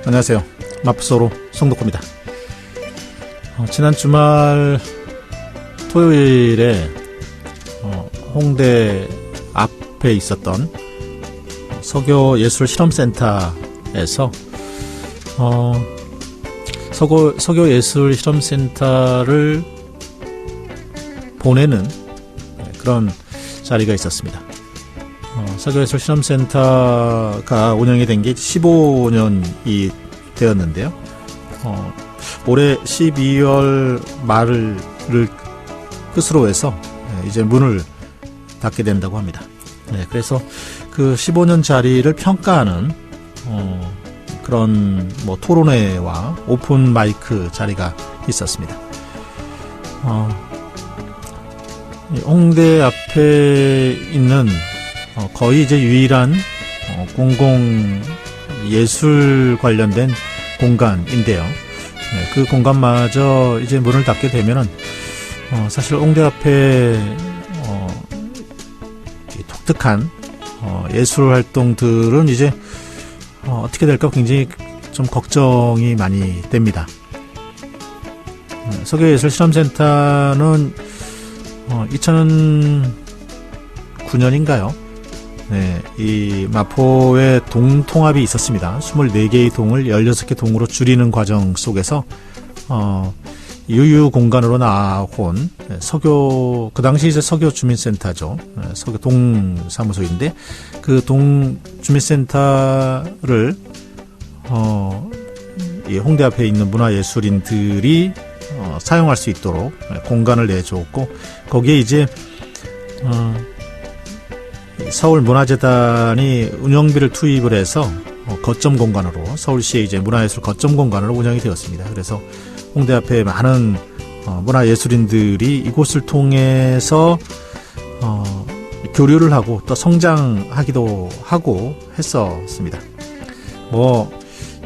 안녕하세요. 마프소로 송덕호입니다. 지난 주말 토요일에 홍대 앞에 있었던 서교예술실험센터에서 서교예술실험센터를 보내는 그런 자리가 있었습니다. 서교예술실험센터가 운영이 된 게 15년이 되었는데요. 올해 12월 말을 끝으로 해서 이제 문을 닫게 된다고 합니다. 그래서 그 15년 자리를 평가하는 그런 토론회와 오픈 마이크 자리가 있었습니다. 홍대 앞에 있는 거의 이제 유일한 공공 예술 관련된 공간인데요. 그 공간마저 이제 문을 닫게 되면은 사실 홍대 앞에 독특한 예술 활동들은 이제 어떻게 될까 굉장히 좀 걱정이 많이 됩니다. 서교예술실험센터는 2009년인가요? 이 마포에 동 통합이 있었습니다. 24개의 동을 16개 동으로 줄이는 과정 속에서 유유 공간으로 나온 서교, 그 당시 이제 서교 주민센터죠. 서교 동 사무소인데 그 동 주민센터를 이 홍대 앞에 있는 문화예술인들이 사용할 수 있도록 공간을 내줬고, 거기에 이제 서울문화재단이 운영비를 투입을 해서 거점 공간으로, 서울시의 이제 문화예술 거점 공간으로 운영이 되었습니다. 그래서 홍대 앞에 많은 문화예술인들이 이곳을 통해서 교류를 하고 또 성장하기도 하고 했었습니다.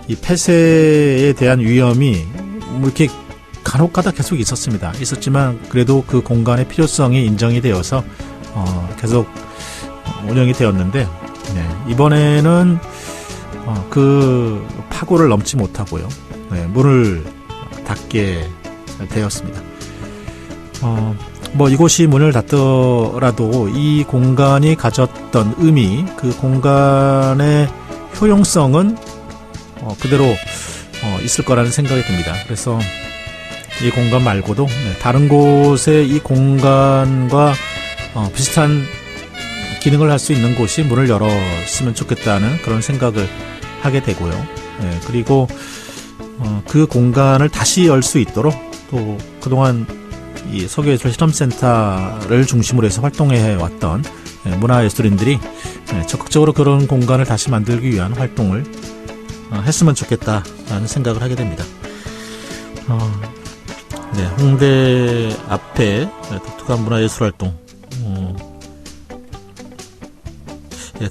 이 폐쇄에 대한 위험이 이렇게 간혹가다 계속 있었지만 그래도 그 공간의 필요성이 인정이 되어서 계속 운영이 되었는데, 이번에는 그 파고를 넘지 못하고요, 문을 닫게 되었습니다. 이곳이 문을 닫더라도 이 공간이 가졌던 의미, 그 공간의 효용성은 그대로 있을 거라는 생각이 듭니다. 그래서 이 공간 말고도 다른 곳에 이 공간과 비슷한 기능을 할 수 있는 곳이 문을 열었으면 좋겠다는 그런 생각을 하게 되고요. 그리고 그 공간을 다시 열 수 있도록 또 그동안 이 서교예술실험센터를 중심으로 해서 활동해 왔던 문화예술인들이 적극적으로 그런 공간을 다시 만들기 위한 활동을 했으면 좋겠다라는 생각을 하게 됩니다. 홍대 앞에 독특한 문화예술 활동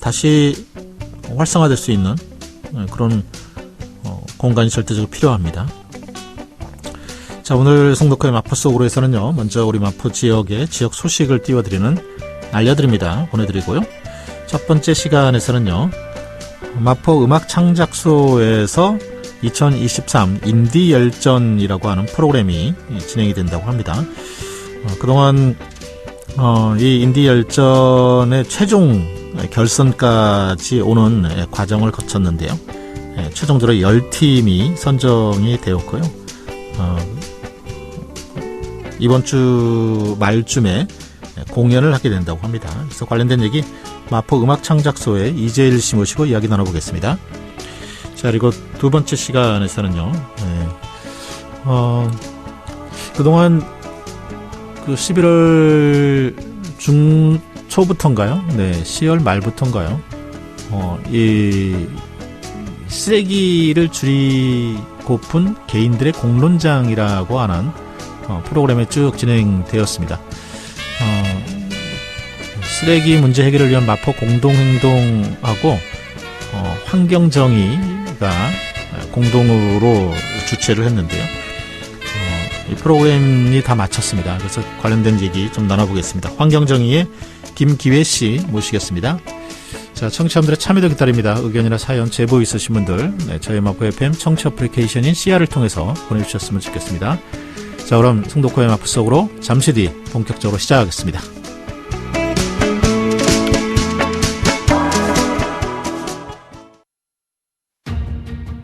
다시 활성화될 수 있는 그런 공간이 절대적으로 필요합니다. 자, 오늘 송덕호의 마포 속으로에서는요, 먼저 우리 마포 지역의 지역 소식을 알려드립니다. 보내드리고요. 첫 번째 시간에서는요, 마포 음악창작소에서 2023 인디열전이라고 하는 프로그램이 진행이 된다고 합니다. 그동안 이 인디열전의 최종 결선까지 오는 과정을 거쳤는데요. 최종적으로 10팀이 선정이 되었고요. 이번 주 말쯤에 공연을 하게 된다고 합니다. 그래서 관련된 얘기 마포 음악창작소의 이재일 씨 모시고 이야기 나눠보겠습니다. 자, 그리고 두 번째 시간에서는요, 그동안 그 11월 중초부터인가요? 10월 말부터인가요? 이 쓰레기를 줄이고픈 개인들의 공론장이라고 하는 프로그램이 쭉 진행되었습니다. 쓰레기 문제 해결을 위한 마포 공동행동하고 환경정의가 공동으로 주최를 했는데요. 이 프로그램이 다 마쳤습니다. 그래서 관련된 얘기 좀 나눠보겠습니다. 환경정의의 김기회 씨 모시겠습니다. 자, 청취자분들의 참여도 기다립니다. 의견이나 사연, 제보 있으신 분들, 저희 마포 FM 청취 어플리케이션인 CR을 통해서 보내주셨으면 좋겠습니다. 자, 그럼 송도코의 마포 속으로 잠시 뒤 본격적으로 시작하겠습니다.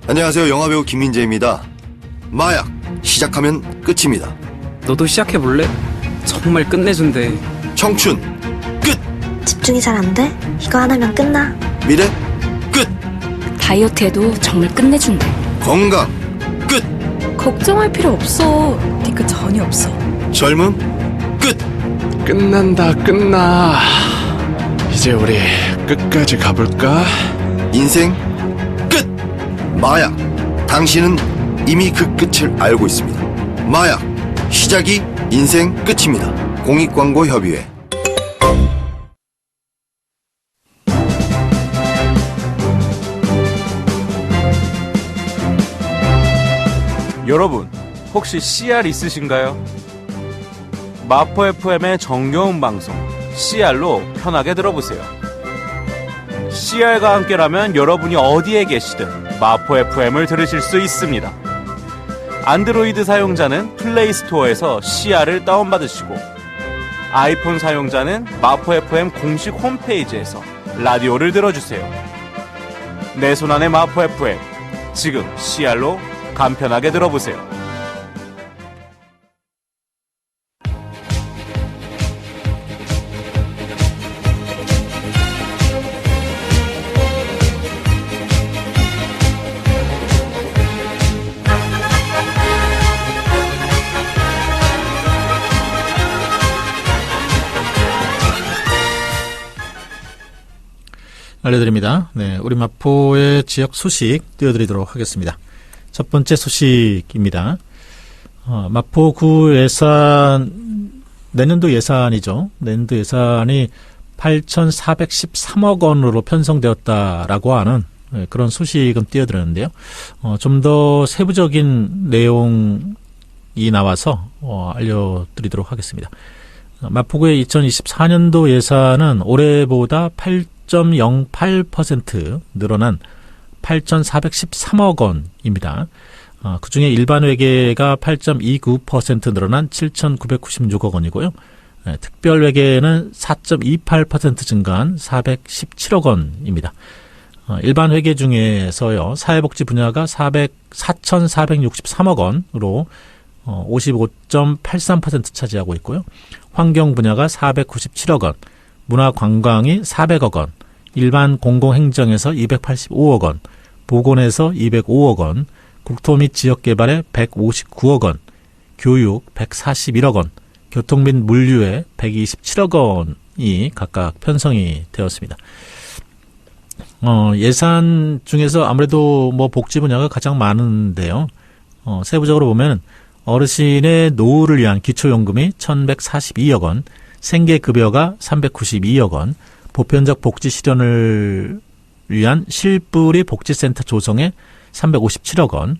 안녕하세요. 영화배우 김민재입니다. 마약 시작하면 끝입니다. 너도 시작해볼래? 정말 끝내준대. 청춘 끝. 집중이 잘 안 돼? 이거 하나면 끝나. 미래 끝. 다이어트해도 정말 끝내준대. 건강 끝. 걱정할 필요 없어. 뒤끝 전혀 없어. 젊음 끝. 끝난다 끝나. 이제 우리 끝까지 가볼까? 인생 끝. 마약 당신은 이미 그 끝을 알고 있습니다. 마약 시작이 인생 끝입니다. 공익광고협의회. 여러분, 혹시 CR 있으신가요? 마포 FM의 정겨운 방송 CR로 편하게 들어보세요. CR과 함께라면 여러분이 어디에 계시든 마포 FM을 들으실 수 있습니다. 안드로이드 사용자는 플레이스토어에서 CR을 다운받으시고, 아이폰 사용자는 마포 FM 공식 홈페이지에서 라디오를 들어주세요. 내 손안의 마포 FM, 지금 CR로 간편하게 들어보세요. 알려드립니다. 네, 우리 마포의 지역 소식 띄워드리도록 하겠습니다. 첫 번째 소식입니다. 마포구 예산, 내년도 예산이죠. 내년도 예산이 8,413억 원으로 편성되었다라고 하는 그런 소식은 띄워드렸는데요. 좀 더 세부적인 내용이 나와서 알려드리도록 하겠습니다. 마포구의 2024년도 예산은 올해보다 8.08% 늘어난 8,413억 원입니다. 그중에 일반 회계가 8.29% 늘어난 7,996억 원이고요. 특별 회계는 4.28% 증가한 417억 원입니다. 일반 회계 중에서요, 사회복지 분야가 4,463억 원으로 55.83% 차지하고 있고요. 환경 분야가 497억 원, 문화관광이 400억 원, 일반 공공행정에서 285억 원, 보건에서 205억 원, 국토 및 지역개발에 159억 원, 교육 141억 원, 교통 및 물류에 127억 원이 각각 편성이 되었습니다. 예산 중에서 아무래도 복지 분야가 가장 많은데요. 세부적으로 보면 어르신의 노후를 위한 기초연금이 1,142억 원, 생계급여가 392억 원, 보편적 복지 실현을 위한 실뿌리 복지센터 조성에 357억 원,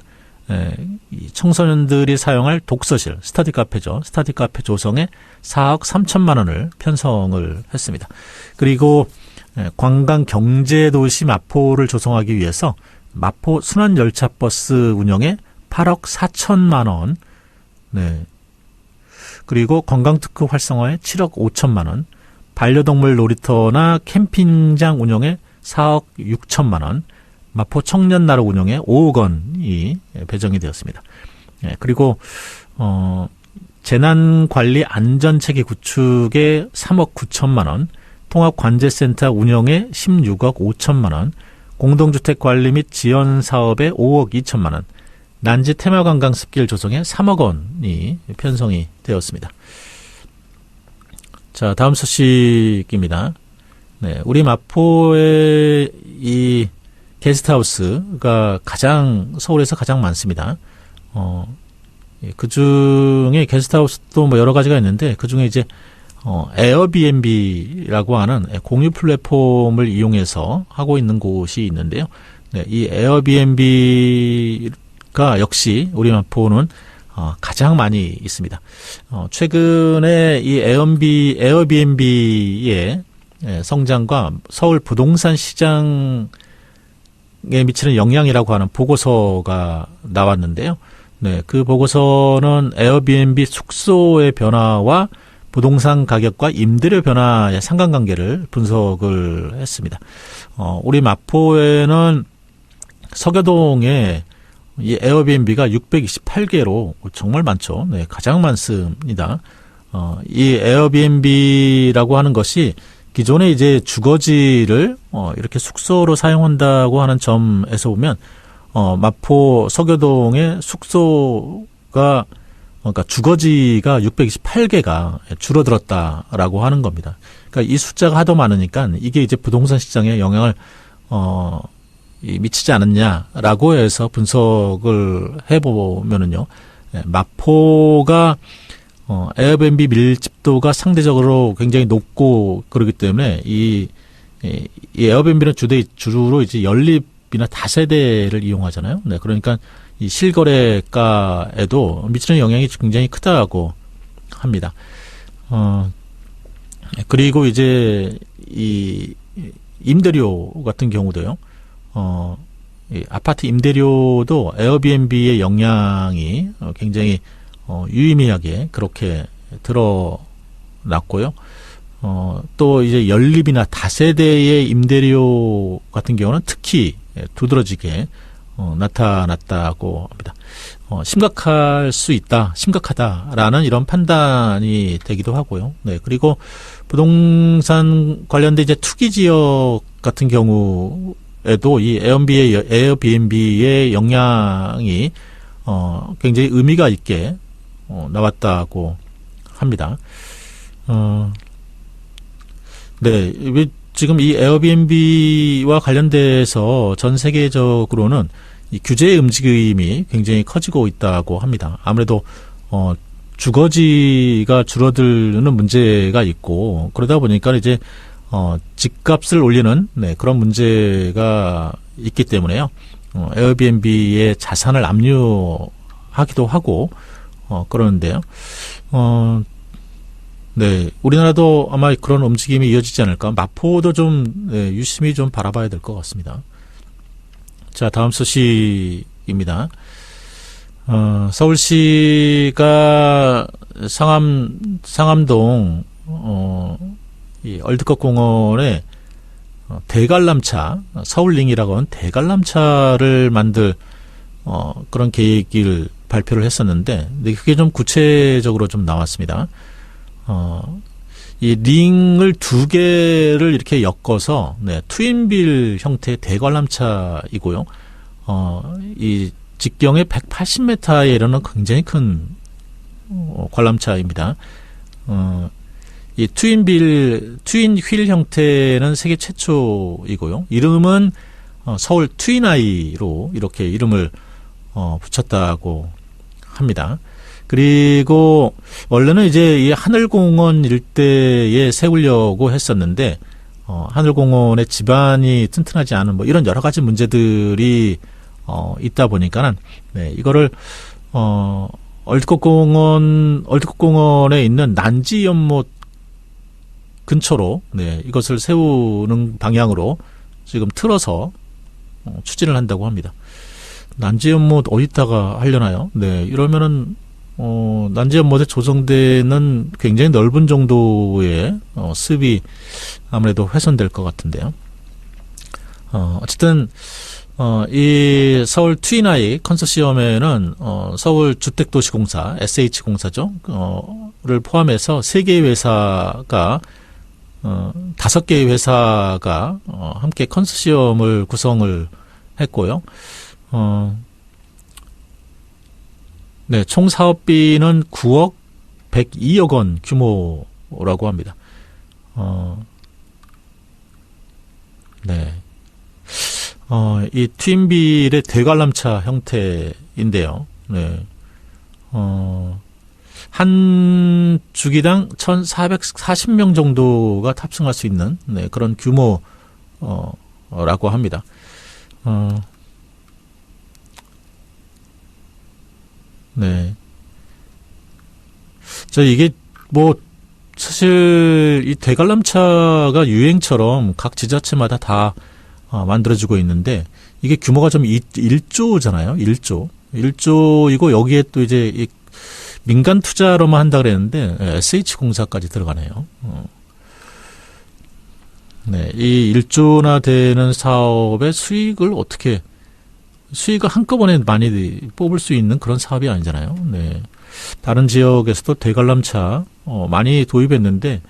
청소년들이 사용할 독서실, 스터디 카페죠. 스터디 카페 조성에 4억 3천만 원을 편성을 했습니다. 그리고 관광 경제도시 마포를 조성하기 위해서 마포 순환열차버스 운영에 8억 4천만 원, 그리고 관광특구 활성화에 7억 5천만 원, 반려동물 놀이터나 캠핑장 운영에 4억 6천만 원, 마포 청년나루 운영에 5억 원이 배정이 되었습니다. 그리고 재난관리 안전체계 구축에 3억 9천만 원, 통합관제센터 운영에 16억 5천만 원, 공동주택 관리 및 지원 사업에 5억 2천만 원, 난지 테마관광 습길 조성에 3억 원이 편성이 되었습니다. 자, 다음 소식입니다. 네, 우리 마포의 이 게스트하우스가 서울에서 가장 많습니다. 그 중에 게스트하우스도 여러 가지가 있는데, 그 중에 이제 에어비앤비라고 하는 공유 플랫폼을 이용해서 하고 있는 곳이 있는데요. 네, 이 에어비앤비가 역시 우리 마포는 가장 많이 있습니다. 최근에 이 에어비앤비의 성장과 서울 부동산 시장에 미치는 영향이라고 하는 보고서가 나왔는데요. 네, 그 보고서는 에어비앤비 숙소의 변화와 부동산 가격과 임대료 변화의 상관관계를 분석을 했습니다. 우리 마포에는 서교동에 이 에어비앤비가 628개로 정말 많죠. 네, 가장 많습니다. 이 에어비앤비라고 하는 것이 기존에 이제 주거지를 이렇게 숙소로 사용한다고 하는 점에서 보면 마포 서교동의 숙소가 그러니까 주거지가 628개가 줄어들었다라고 하는 겁니다. 그러니까 이 숫자가 하도 많으니까 이게 이제 부동산 시장에 영향을 미치지 않았냐라고 해서 분석을 해보면은요, 마포가 에어비앤비 밀집도가 상대적으로 굉장히 높고 그렇기 때문에 이 에어비앤비는 주로 이제 연립이나 다세대를 이용하잖아요. 네, 그러니까 이 실거래가에도 미치는 영향이 굉장히 크다고 합니다. 그리고 이제 이 임대료 같은 경우도요. 이 아파트 임대료도 에어비앤비의 영향이 굉장히 유의미하게 그렇게 드러났고요. 또 이제 연립이나 다세대의 임대료 같은 경우는 특히 두드러지게 나타났다고 합니다. 심각하다라는 이런 판단이 되기도 하고요. 네, 그리고 부동산 관련된 이제 투기 지역 같은 경우에도 이 에어비앤비의 영향이 굉장히 의미가 있게 나왔다고 합니다. 네, 지금 이 에어비앤비와 관련돼서 전 세계적으로는 이 규제의 움직임이 굉장히 커지고 있다고 합니다. 아무래도 주거지가 줄어드는 문제가 있고 그러다 보니까 이제 집값을 올리는 그런 문제가 있기 때문에요. 에어비앤비의 자산을 압류하기도 하고 그러는데요. 네, 우리나라도 아마 그런 움직임이 이어지지 않을까. 마포도 좀 유심히 좀 바라봐야 될 것 같습니다. 자, 다음 소식입니다. 서울시가 상암동 이 얼드컵 공원에 대관람차, 서울링이라고 하는 대관람차를 만들 그런 계획을 발표를 했었는데, 그게 좀 구체적으로 좀 나왔습니다. 이 링을 두 개를 이렇게 엮어서 트윈빌 형태의 대관람차이고요. 이 직경에 180m에 이르는 굉장히 큰 관람차입니다. 이 트윈 휠 형태는 세계 최초이고요. 이름은 서울 트윈아이로 이렇게 이름을 붙였다고 합니다. 그리고 원래는 이제 이 하늘공원 일대에 세우려고 했었는데 하늘공원의 지반이 튼튼하지 않은 뭐 이런 여러 가지 문제들이 있다 보니까는 이거를 얼드컵 공원에 있는 난지 연못 근처로 이것을 세우는 방향으로 지금 틀어서 추진을 한다고 합니다. 난지 연못 어디다가 하려나요? 네, 이러면은 난지 연못에 조성되는 굉장히 넓은 정도의 습이 아무래도 훼손될 것 같은데요. 어쨌든 이 서울 트윈아이 컨소시엄에는 서울 주택도시공사 SH공사죠. 를 포함해서 3개의 회사가 5개의 회사가 함께 컨소시엄을 구성을 했고요. 네, 총 사업비는 9억 102억 원 규모라고 합니다. 네. 이 트윈빌의 대관람차 형태인데요. 네. 한 주기당 1,440명 정도가 탑승할 수 있는 그런 규모라고 합니다. 네. 이게 뭐 사실 이 대관람차가 유행처럼 각 지자체마다 다 만들어지고 있는데 이게 규모가 좀 1조잖아요. 1조. 1조이고 여기에 또 이제 이 민간 투자로만 한다 그랬는데 SH공사까지 들어가네요. 네, 이 1조나 되는 사업의 수익을 한꺼번에 많이 뽑을 수 있는 그런 사업이 아니잖아요. 네. 다른 지역에서도 대관람차 많이 도입했는데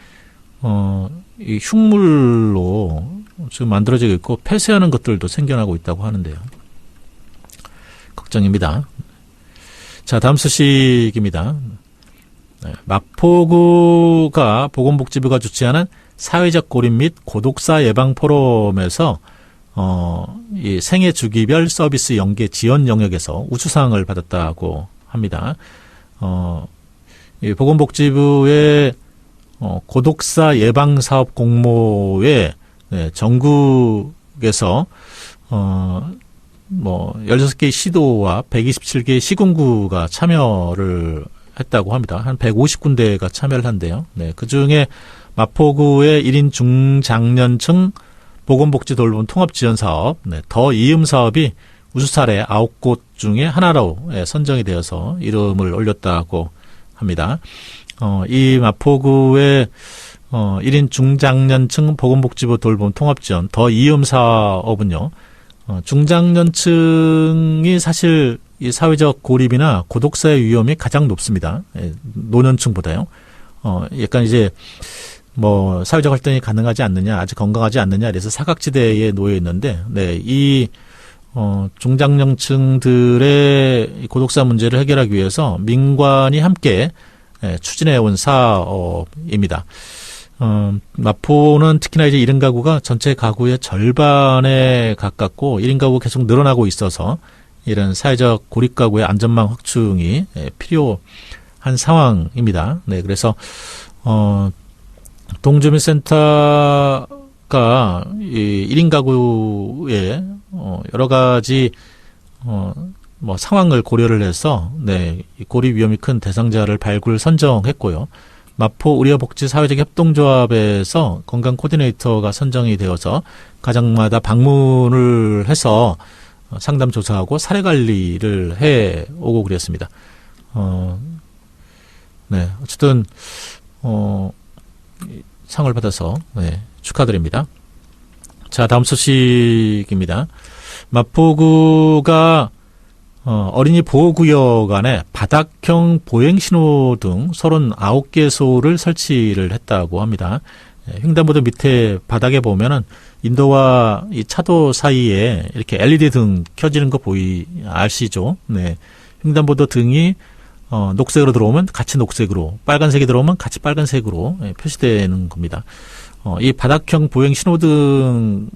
이 흉물로 지금 만들어지고 있고 폐쇄하는 것들도 생겨나고 있다고 하는데요. 걱정입니다. 자, 다음 소식입니다. 네, 마포구가 보건복지부가 주최하는 사회적 고립 및 고독사 예방 포럼에서 이 생애 주기별 서비스 연계 지원 영역에서 우수상을 받았다고 합니다. 이 보건복지부의 고독사 예방 사업 공모에 전국에서 16개의 시도와 127개의 시군구가 참여를 했다고 합니다. 한 150군데가 참여를 한대요. 네, 그 중에 마포구의 1인 중장년층 보건복지 돌봄 통합지원사업, 더 이음 사업이 우수 사례 9곳 중에 하나로 선정이 되어서 이름을 올렸다고 합니다. 이 마포구의 1인 중장년층 보건복지부 돌봄 통합지원 더 이음 사업은요, 중장년층이 사실 이 사회적 고립이나 고독사의 위험이 가장 높습니다. 노년층보다요. 약간 이제 사회적 활동이 가능하지 않느냐, 아직 건강하지 않느냐, 그래서 사각지대에 놓여 있는데, 네, 이 중장년층들의 고독사 문제를 해결하기 위해서 민관이 함께 추진해온 사업입니다. 마포는 특히나 이제 1인 가구가 전체 가구의 절반에 가깝고 1인 가구 계속 늘어나고 있어서 이런 사회적 고립 가구의 안전망 확충이 필요한 상황입니다. 네, 그래서 동주민센터가 이 1인 가구의 여러 가지 상황을 고려를 해서 이 고립 위험이 큰 대상자를 발굴 선정했고요. 마포 의료복지 사회적 협동조합에서 건강 코디네이터가 선정이 되어서 가정마다 방문을 해서 상담 조사하고 사례 관리를 해 오고 그랬습니다. 네, 어쨌든 상을 받아서 축하드립니다. 자, 다음 소식입니다. 마포구가 어린이 보호구역 안에 바닥형 보행신호 등 39개소를 설치를 했다고 합니다. 횡단보도 밑에 바닥에 보면은 인도와 이 차도 사이에 이렇게 LED 등 켜지는 거 아시죠? 네. 횡단보도 등이 녹색으로 들어오면 같이 녹색으로, 빨간색이 들어오면 같이 빨간색으로 표시되는 겁니다. 이 바닥형 보행 신호등은요,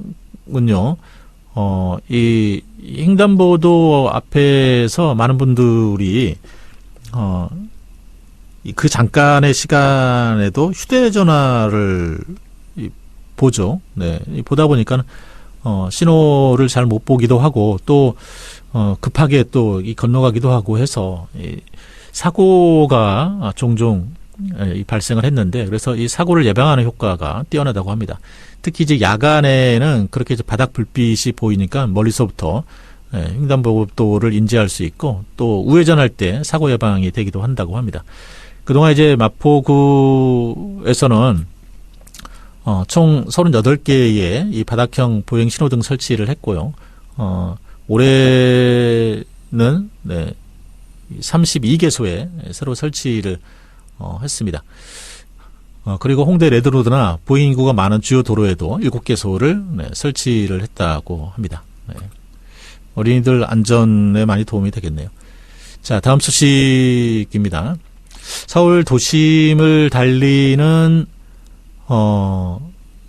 이 횡단보도 앞에서 많은 분들이 그 잠깐의 시간에도 휴대전화를 보죠. 네, 보다 보니까 신호를 잘 못 보기도 하고 또 급하게 또 건너가기도 하고 해서 사고가 종종 발생을 했는데, 그래서 이 사고를 예방하는 효과가 뛰어나다고 합니다. 특히 이제 야간에는 그렇게 이제 바닥 불빛이 보이니까 멀리서부터 횡단보도를 인지할 수 있고 또 우회전할 때 사고 예방이 되기도 한다고 합니다. 그동안 이제 마포구에서는 총 38개의 이 바닥형 보행 신호등 설치를 했고요. 올해는 32개소에 새로 설치를 했습니다. 그리고 홍대 레드로드나 보행 인구가 많은 주요 도로에도 7개소를 설치를 했다고 합니다. 어린이들 안전에 많이 도움이 되겠네요. 자, 다음 소식입니다. 서울 도심을 달리는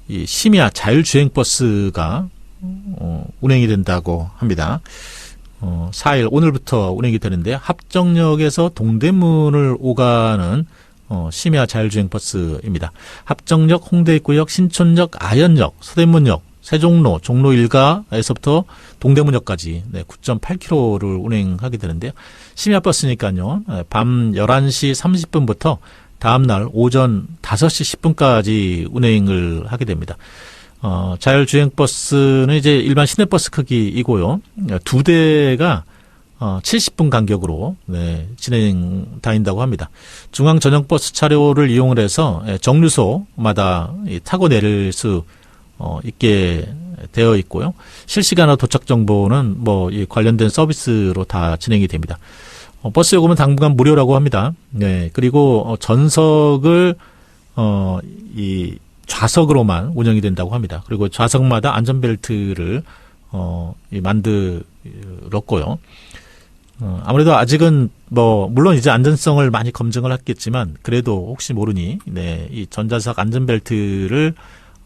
이 심야 자율주행버스가 운행이 된다고 합니다. 4일 오늘부터 운행이 되는데, 합정역에서 동대문을 오가는 심야 자율주행 버스입니다. 합정역, 홍대입구역, 신촌역, 아현역, 서대문역, 세종로, 종로 일가에서부터 동대문역까지 9.8km를 운행하게 되는데요. 심야 버스니까요. 밤 11시 30분부터 다음날 오전 5시 10분까지 운행을 하게 됩니다. 자율주행버스는 이제 일반 시내버스 크기이고요. 두 대가 70분 간격으로 다닌다고 합니다. 중앙 전용 버스 차로를 이용을 해서 정류소마다 타고 내릴 수 있게 되어 있고요. 실시간으로 도착 정보는 이 관련된 서비스로 다 진행이 됩니다. 버스 요금은 당분간 무료라고 합니다. 네, 그리고 전석을 이 좌석으로만 운영이 된다고 합니다. 그리고 좌석마다 안전벨트를 만들었고요. 아무래도 아직은 물론 이제 안전성을 많이 검증을 했겠지만 그래도 혹시 모르니 이 전자석 안전벨트를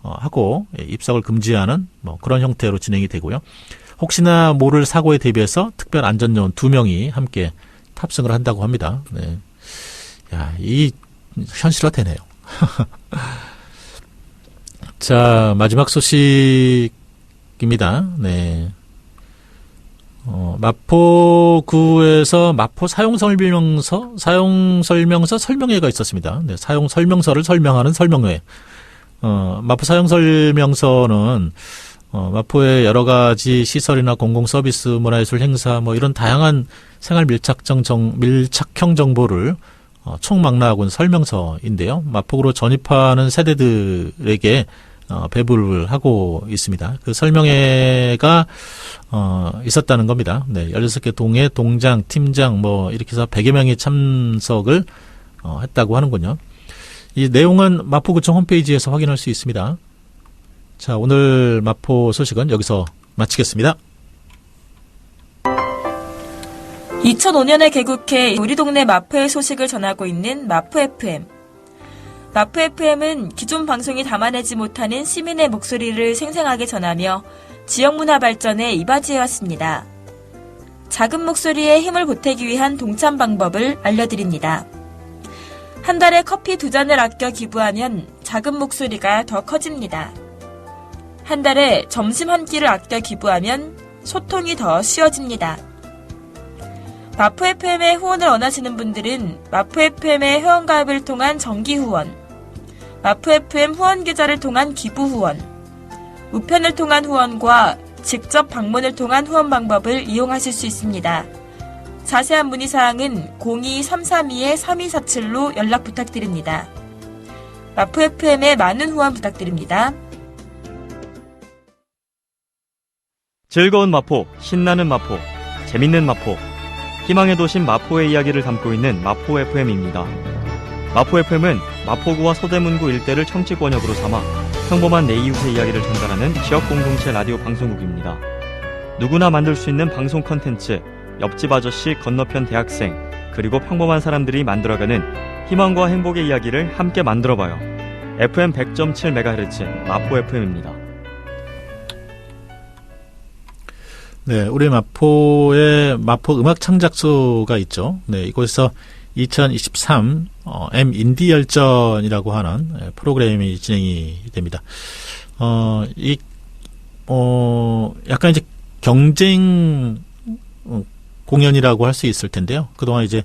하고 입석을 금지하는 그런 형태로 진행이 되고요. 혹시나 모를 사고에 대비해서 특별 안전요원 2명이 함께 탑승을 한다고 합니다. 네. 야, 이 현실화되네요. 자, 마지막 소식입니다. 네. 마포구에서 마포 사용설명서 설명회가 있었습니다. 네, 사용설명서를 설명하는 설명회. 마포 사용설명서는 마포의 여러 가지 시설이나 공공 서비스, 문화예술 행사, 이런 다양한 생활 밀착형 정보를 총망라하고 있는 설명서인데요. 마포구로 전입하는 세대들에게 배부를 하고 있습니다. 그 설명회가 있었다는 겁니다. 네, 16개 동의, 동장, 팀장 이렇게 해서 100여 명이 참석을 했다고 하는군요. 이 내용은 마포구청 홈페이지에서 확인할 수 있습니다. 자, 오늘 마포 소식은 여기서 마치겠습니다. 2005년에 개국해 우리 동네 마포의 소식을 전하고 있는 마포 FM. 마포 FM은 기존 방송이 담아내지 못하는 시민의 목소리를 생생하게 전하며 지역 문화 발전에 이바지해왔습니다. 작은 목소리에 힘을 보태기 위한 동참 방법을 알려드립니다. 한 달에 커피 2잔을 아껴 기부하면 작은 목소리가 더 커집니다. 한 달에 점심 한 끼를 아껴 기부하면 소통이 더 쉬워집니다. 마포 FM에 후원을 원하시는 분들은 마포 FM의 회원가입을 통한 정기 후원, 마포 FM 후원 계좌를 통한 기부 후원, 우편을 통한 후원과 직접 방문을 통한 후원 방법을 이용하실 수 있습니다. 자세한 문의사항은 02-332-3247로 연락 부탁드립니다. 마포 FM에 많은 후원 부탁드립니다. 즐거운 마포, 신나는 마포, 재밌는 마포, 희망의 도심 마포의 이야기를 담고 있는 마포 FM입니다. 마포 FM은 마포구와 서대문구 일대를 청취 권역으로 삼아 평범한 내 이웃의 이야기를 전달하는 지역 공동체 라디오 방송국입니다. 누구나 만들 수 있는 방송 컨텐츠, 옆집 아저씨, 건너편 대학생, 그리고 평범한 사람들이 만들어가는 희망과 행복의 이야기를 함께 만들어봐요. FM 100.7MHz 마포 FM입니다. 네, 우리 마포에 마포 음악 창작소가 있죠. 네, 이곳에서 2023 M 인디 열전이라고 하는 프로그램이 진행이 됩니다. 약간 이제 경쟁 공연이라고 할 수 있을 텐데요. 그동안 이제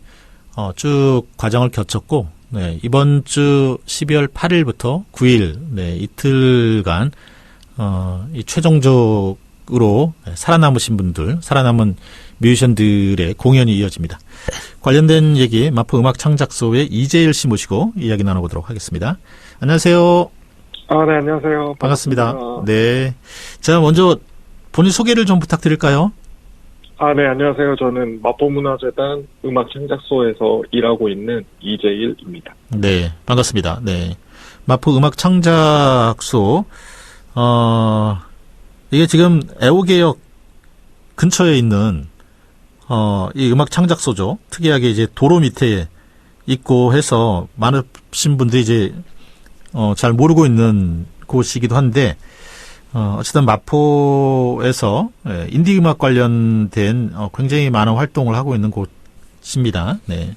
쭉 과정을 거쳤고, 네, 이번 주 12월 8일부터 9일, 네, 이틀간 이 최종적으로 살아남으신 분들, 살아남은 뮤지션들의 공연이 이어집니다. 관련된 얘기 마포 음악 창작소의 이재일 씨 모시고 이야기 나눠보도록 하겠습니다. 안녕하세요. 네, 안녕하세요. 반갑습니다. 네. 자, 먼저 본인 소개를 좀 부탁드릴까요? 네, 안녕하세요. 저는 마포문화재단 음악창작소에서 일하고 있는 이재일입니다. 네, 반갑습니다. 네. 마포 음악창작소, 이게 지금 애호개역 근처에 있는, 이 음악창작소죠. 특이하게 이제 도로 밑에 있고 해서 많으신 분들이 이제, 잘 모르고 있는 곳이기도 한데, 어쨌든 마포에서 인디 음악 관련된 굉장히 많은 활동을 하고 있는 곳입니다. 네.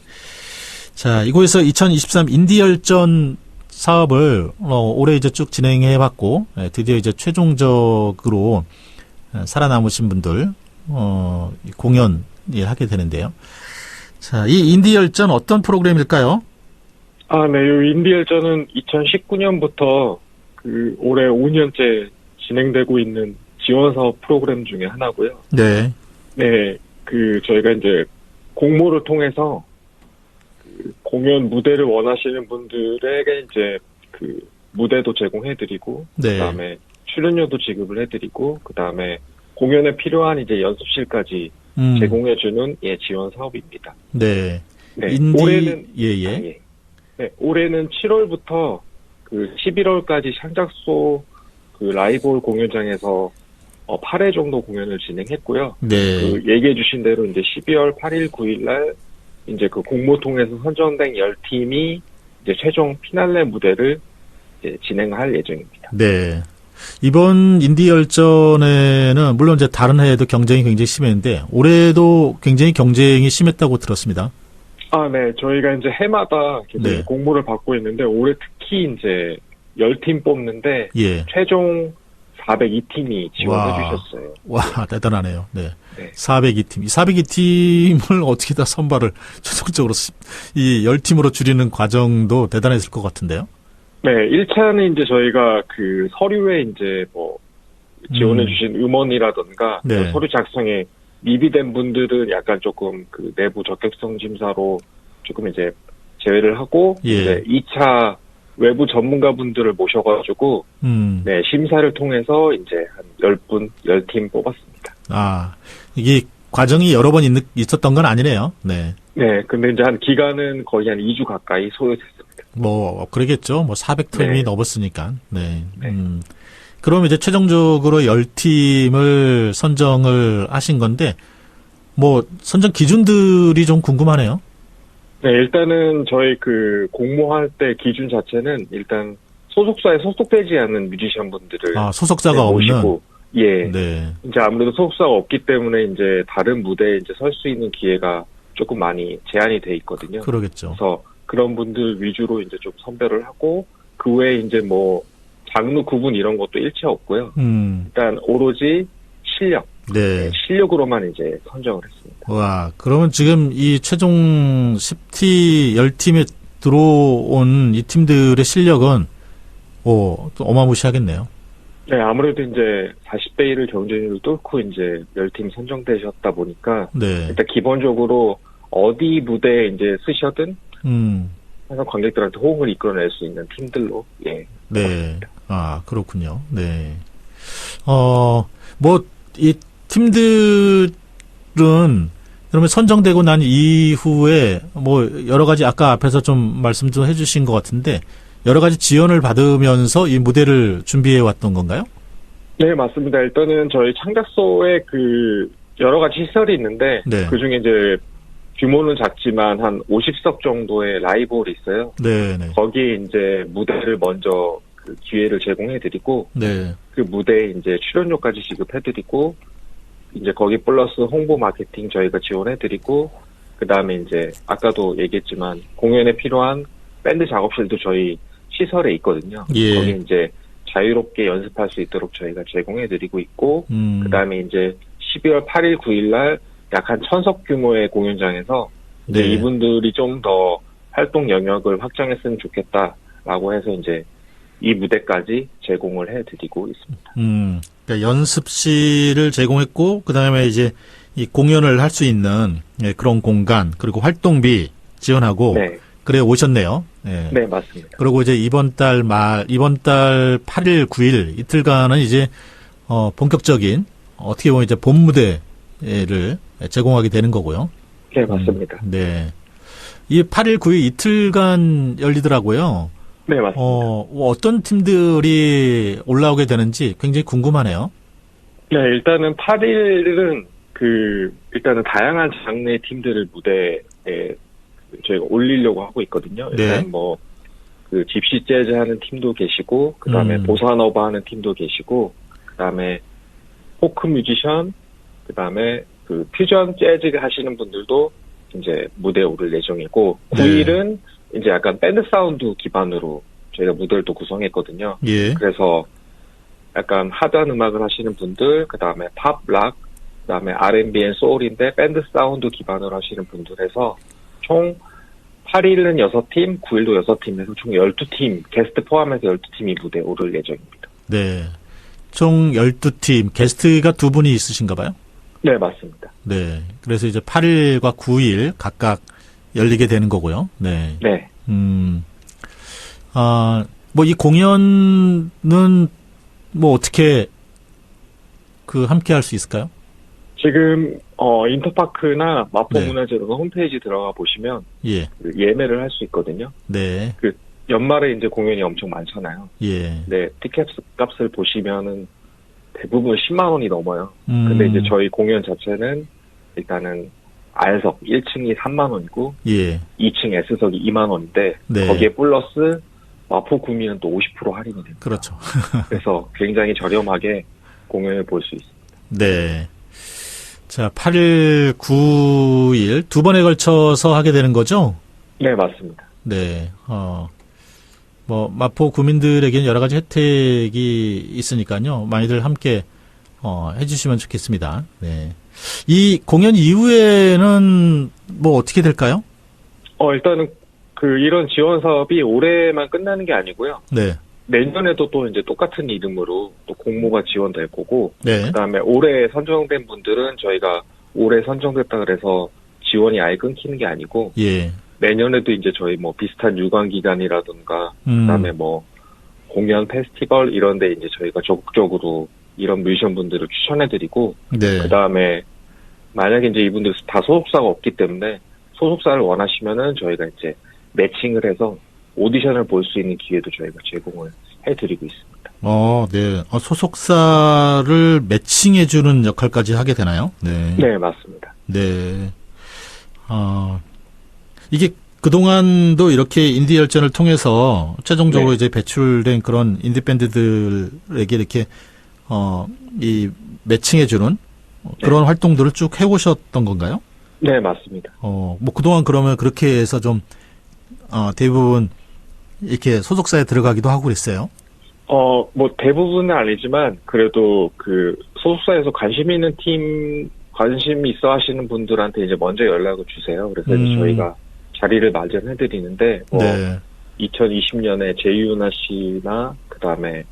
자, 이곳에서 2023 인디 열전 사업을 올해 이제 쭉 진행해 봤고, 드디어 이제 최종적으로 살아남으신 분들 공연을 하게 되는데요. 자, 이 인디 열전 어떤 프로그램일까요? 네, 요 인디엘전은 2019년부터 그 올해 5년째 진행되고 있는 지원 사업 프로그램 중에 하나고요. 네. 네, 저희가 이제 공모를 통해서 그 공연 무대를 원하시는 분들에게 이제 그 무대도 제공해드리고, 네. 그다음에 출연료도 지급을 해드리고, 그다음에 공연에 필요한 이제 연습실까지 제공해주는 지원 사업입니다. 네. 네, 올해는 네, 올해는 7월부터 그 11월까지 창작소 그 라이브홀 공연장에서 8회 정도 공연을 진행했고요. 네. 그 얘기해주신 대로 이제 12월 8일, 9일 날 이제 그 공모 통해서 선정된 10팀이 이제 최종 피날레 무대를 이제 진행할 예정입니다. 네. 이번 인디 열전에는 물론 이제 다른 해에도 경쟁이 굉장히 심했는데 올해도 굉장히 경쟁이 심했다고 들었습니다. 네. 저희가 이제 해마다 네. 공모를 받고 있는데 올해 특히 이제 10팀 뽑는데 예. 최종 402팀이 지원해 주셨어요. 와, 대단하네요. 네. 네. 402팀. 이 402팀을 어떻게 다 선발을 최종적으로 이 10팀으로 줄이는 과정도 대단했을 것 같은데요. 네, 1차는 이제 저희가 그 서류에 이제 뭐 지원해주신 음원이라던가 네. 서류 작성에 미비된 분들은 약간 조금 그 내부 적격성 심사로 조금 이제 제외를 하고 예. 이제 2차 외부 전문가분들을 모셔가지고 네, 심사를 통해서 이제 한 10팀 뽑았습니다. 이게 과정이 여러 번 있었던 건 아니네요. 네. 네, 근데 이제 한 기간은 거의 한 2주 가까이 소요됐습니다. 뭐 그러겠죠. 뭐 400팀이 네. 넘었으니까. 네. 그럼 이제 최종적으로 10팀을 선정을 하신 건데 뭐 선정 기준들이 좀 궁금하네요. 네, 일단은 저희 그 공모할 때 기준 자체는 일단 소속사에 소속되지 않는 뮤지션 분들을 소속사가 모시고, 없는. 네. 이제 아무래도 소속사가 없기 때문에 이제 다른 무대에 이제 설 수 있는 기회가 조금 많이 제한이 돼 있거든요. 그러겠죠. 그래서 그런 분들 위주로 이제 좀 선별을 하고 그 외에 이제 뭐 장르 구분 이런 것도 일체 없고요. 일단 오로지 실력, 네. 실력으로만 이제 선정을 했습니다. 와, 그러면 지금 이 최종 10팀, 10팀에 들어온 이 팀들의 실력은 또 어마무시하겠네요. 네, 아무래도 이제 40대 1을 경쟁률을 뚫고 이제 10팀 선정되셨다 보니까 네. 일단 기본적으로 어디 무대에 이제 쓰셔든 항상 관객들한테 호응을 이끌어낼 수 있는 팀들로 네. 그렇습니다. 그렇군요. 네. 뭐 이 팀들은 그러면 선정되고 난 이후에 뭐 여러 가지 아까 앞에서 좀 말씀도 해주신 것 같은데 여러 가지 지원을 받으면서 이 무대를 준비해 왔던 건가요? 네, 맞습니다. 일단은 저희 창작소에 그 여러 가지 시설이 있는데 네. 그 중에 이제 규모는 작지만 한 50석 정도의 라이브홀이 있어요. 네, 네. 거기에 이제 무대를 먼저 그 기회를 제공해드리고 네. 그 무대에 이제 출연료까지 지급해드리고 이제 거기 플러스 홍보 마케팅 저희가 지원해드리고 그 다음에 이제 아까도 얘기했지만 공연에 필요한 밴드 작업실도 저희 시설에 있거든요. 예. 거기 이제 자유롭게 연습할 수 있도록 저희가 제공해드리고 있고 그 다음에 이제 12월 8일, 9일 날 약 한 1000석 규모의 공연장에서 이제 네. 이분들이 좀 더 활동 영역을 확장했으면 좋겠다라고 해서 이제 이 무대까지 제공을 해드리고 있습니다. 그러니까 연습실을 제공했고 그다음에 이제 이 공연을 할 수 있는 그런 공간 그리고 활동비 지원하고 네. 그래 오셨네요. 네. 네, 맞습니다. 그리고 이제 이번 달 8일, 9일 이틀간은 이제 본격적인 어떻게 보면 이제 본 무대를 제공하게 되는 거고요. 네, 맞습니다. 네. 이 8일, 9일 이틀간 열리더라고요. 네, 맞습니다. 어떤 팀들이 올라오게 되는지 굉장히 궁금하네요. 네, 일단은 8일은 일단은 다양한 장르의 팀들을 무대에 저희가 올리려고 하고 있거든요. 일단 네. 집시 재즈 하는 팀도 계시고, 그 다음에 보사노바 하는 팀도 계시고, 그 다음에 포크 뮤지션, 그 다음에 퓨전 재즈 하시는 분들도 이제 무대에 오를 예정이고, 9일은 이제 약간 밴드 사운드 기반으로 저희가 무대를 또 구성했거든요. 예. 그래서 약간 하드한 음악을 하시는 분들, 그 다음에 팝, 락, 그 다음에 R&B 앤 소울인데 밴드 사운드 기반으로 하시는 분들 해서 총 8일은 6팀, 9일도 6팀에서 총 12팀, 게스트 포함해서 12팀이 무대에 오를 예정입니다. 네. 총 12팀, 게스트가 두 분이 있으신가 봐요? 네, 맞습니다. 네. 그래서 이제 8일과 9일 각각 열리게 되는 거고요. 네. 네. 뭐 이 공연은 뭐 어떻게 함께 할 수 있을까요? 지금 인터파크나 마포 네. 문화재로는 홈페이지 들어가 보시면 예. 그 예매를 할 수 있거든요. 네. 그 연말에 이제 공연이 엄청 많잖아요. 예. 네, 티켓 값을 보시면은 대부분 10만 원이 넘어요. 근데 이제 저희 공연 자체는 일단은 R석 1층이 3만 원이고 예. 2층 S석이 2만 원인데 네. 거기에 플러스 마포 구미는 또 50% 할인이 됩니다. 그렇죠. 그래서 굉장히 저렴하게 공연을 볼 수 있습니다. 네. 자, 8일, 9일 두 번에 걸쳐서 하게 되는 거죠? 네, 맞습니다. 네. 뭐 마포 구민들에게는 여러 가지 혜택이 있으니까요. 많이들 함께 해주시면 좋겠습니다. 네. 이 공연 이후에는 뭐 어떻게 될까요? 일단은 이런 지원 사업이 올해만 끝나는 게 아니고요. 네. 내년에도 또 이제 똑같은 이름으로 또 공모가 지원될 거고, 네. 그다음에 올해 선정된 분들은 저희가 올해 선정됐다 그래서 지원이 아예 끊기는 게 아니고, 예. 내년에도 이제 저희 뭐 비슷한 유관 기간이라든가, 그다음에 뭐 공연 페스티벌 이런데 이제 저희가 적극적으로 이런 뮤지션 분들을 추천해드리고, 네. 그다음에 만약에 이제 이분들 다 소속사가 없기 때문에 소속사를 원하시면은 저희가 이제 매칭을 해서 오디션을 볼 수 있는 기회도 저희가 제공을 해드리고 있습니다. 네. 소속사를 매칭해주는 역할까지 하게 되나요? 네. 네, 맞습니다. 네. 이게 그동안도 이렇게 인디 열전을 통해서 최종적으로 네. 이제 배출된 그런 인디 밴드들에게 이렇게, 이 매칭해주는 그런 활동들을 쭉 해오셨던 건가요? 네, 맞습니다. 뭐 그동안 그러면 그렇게 해서 좀, 대부분 이렇게 소속사에 들어가기도 하고 그랬어요? 뭐 대부분은 아니지만 그래도 소속사에서 관심 있는 팀, 관심 있어 하시는 분들한테 이제 먼저 연락을 주세요. 그래서 이제 저희가 자리를 마련해드리는데, 네. 2020년에 제이유나 씨나, 그 다음에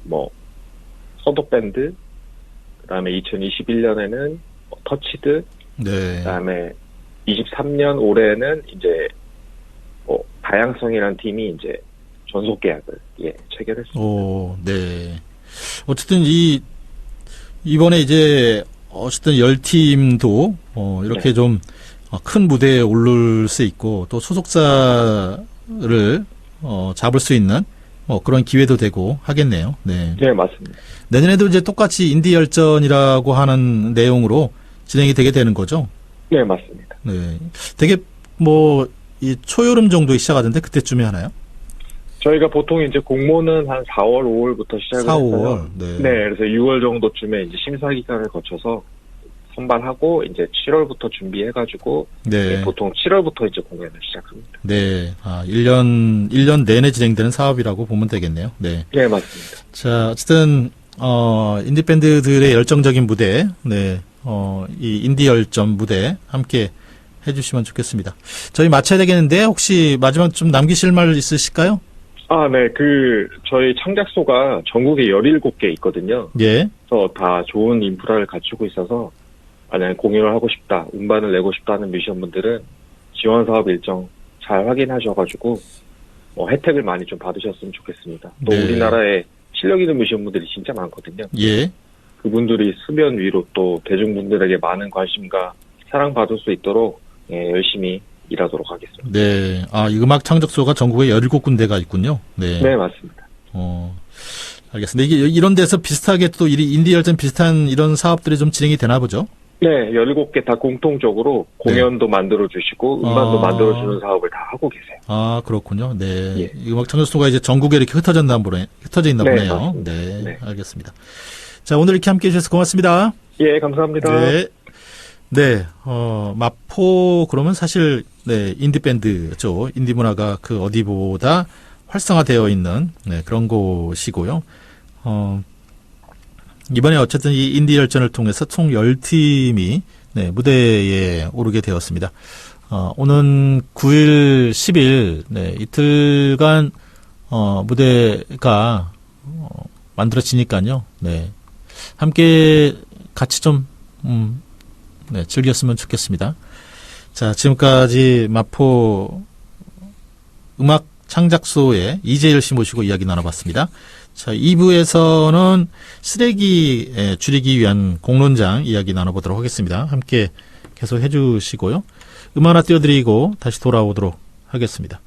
서독밴드, 그 다음에 2021년에는 터치드, 네. 그 다음에 23년 올해는 이제 다양성이라는 팀이 이제 전속 계약을 체결했습니다. 네. 어쨌든 이번에 이제 어쨌든 10팀도 이렇게 네. 좀 큰 무대에 오를 수 있고 또 소속사를 잡을 수 있는 그런 기회도 되고 하겠네요. 네. 네, 맞습니다. 내년에도 이제 똑같이 인디 열전이라고 하는 내용으로 진행이 되게 되는 거죠? 네, 맞습니다. 네. 되게 이 초여름 정도에 시작하던데 그때쯤에 하나요? 저희가 보통 이제 공모는 한 4월, 5월부터 시작을 4, 했어요. 5월. 네. 네, 그래서 6월 정도쯤에 이제 심사 기간을 거쳐서 선발하고 이제 7월부터 준비해가지고 네. 보통 7월부터 이제 공연을 시작합니다. 네. 1년 내내 진행되는 사업이라고 보면 되겠네요. 네. 네, 맞습니다. 자, 어쨌든 인디 밴드들의 열정적인 무대, 네. 이 인디 열전 무대 함께 해주시면 좋겠습니다. 저희 마쳐야 되겠는데 혹시 마지막 좀 남기실 말 있으실까요? 네. 저희 창작소가 전국에 17개 있거든요. 예. 그래서 다 좋은 인프라를 갖추고 있어서 만약에 공연을 하고 싶다, 음반을 내고 싶다는 뮤지션분들은 지원 사업 일정 잘 확인하셔가지고 혜택을 많이 좀 받으셨으면 좋겠습니다. 또 네. 우리나라에 실력 있는 뮤지션분들이 진짜 많거든요. 예. 그분들이 수면 위로 또 대중분들에게 많은 관심과 사랑받을 수 있도록 열심히 일하도록 하겠습니다. 네. 이 음악 창작소가 전국에 17군데가 있군요. 네. 네, 맞습니다. 알겠습니다. 이게 이런 데서 비슷하게 또 인디 열전 비슷한 이런 사업들이 좀 진행이 되나 보죠? 네, 17개 다 공통적으로 공연도 만들어주시고 음반도 만들어주는 사업을 다 하고 계세요. 그렇군요. 네. 예. 이 음악 창작소가 이제 전국에 이렇게 흩어져 있나 보네요. 맞습니다. 네. 네. 알겠습니다. 자, 오늘 이렇게 함께 해주셔서 고맙습니다. 예, 감사합니다. 네. 네, 마포, 그러면 사실, 네, 인디밴드죠. 인디 문화가 어디보다 활성화되어 있는, 네, 그런 곳이고요. 이번에 어쨌든 이 인디 열전을 통해서 총 10팀이, 네, 무대에 오르게 되었습니다. 오는 9일, 10일, 네, 이틀간, 무대가, 만들어지니까요. 네. 함께 같이 좀, 네, 즐겼으면 좋겠습니다. 자, 지금까지 마포 음악 창작소의 이재열 씨 모시고 이야기 나눠봤습니다. 자, 2부에서는 쓰레기 줄이기 위한 공론장 이야기 나눠보도록 하겠습니다. 함께 계속 해주시고요. 음악 하나 띄워드리고 다시 돌아오도록 하겠습니다.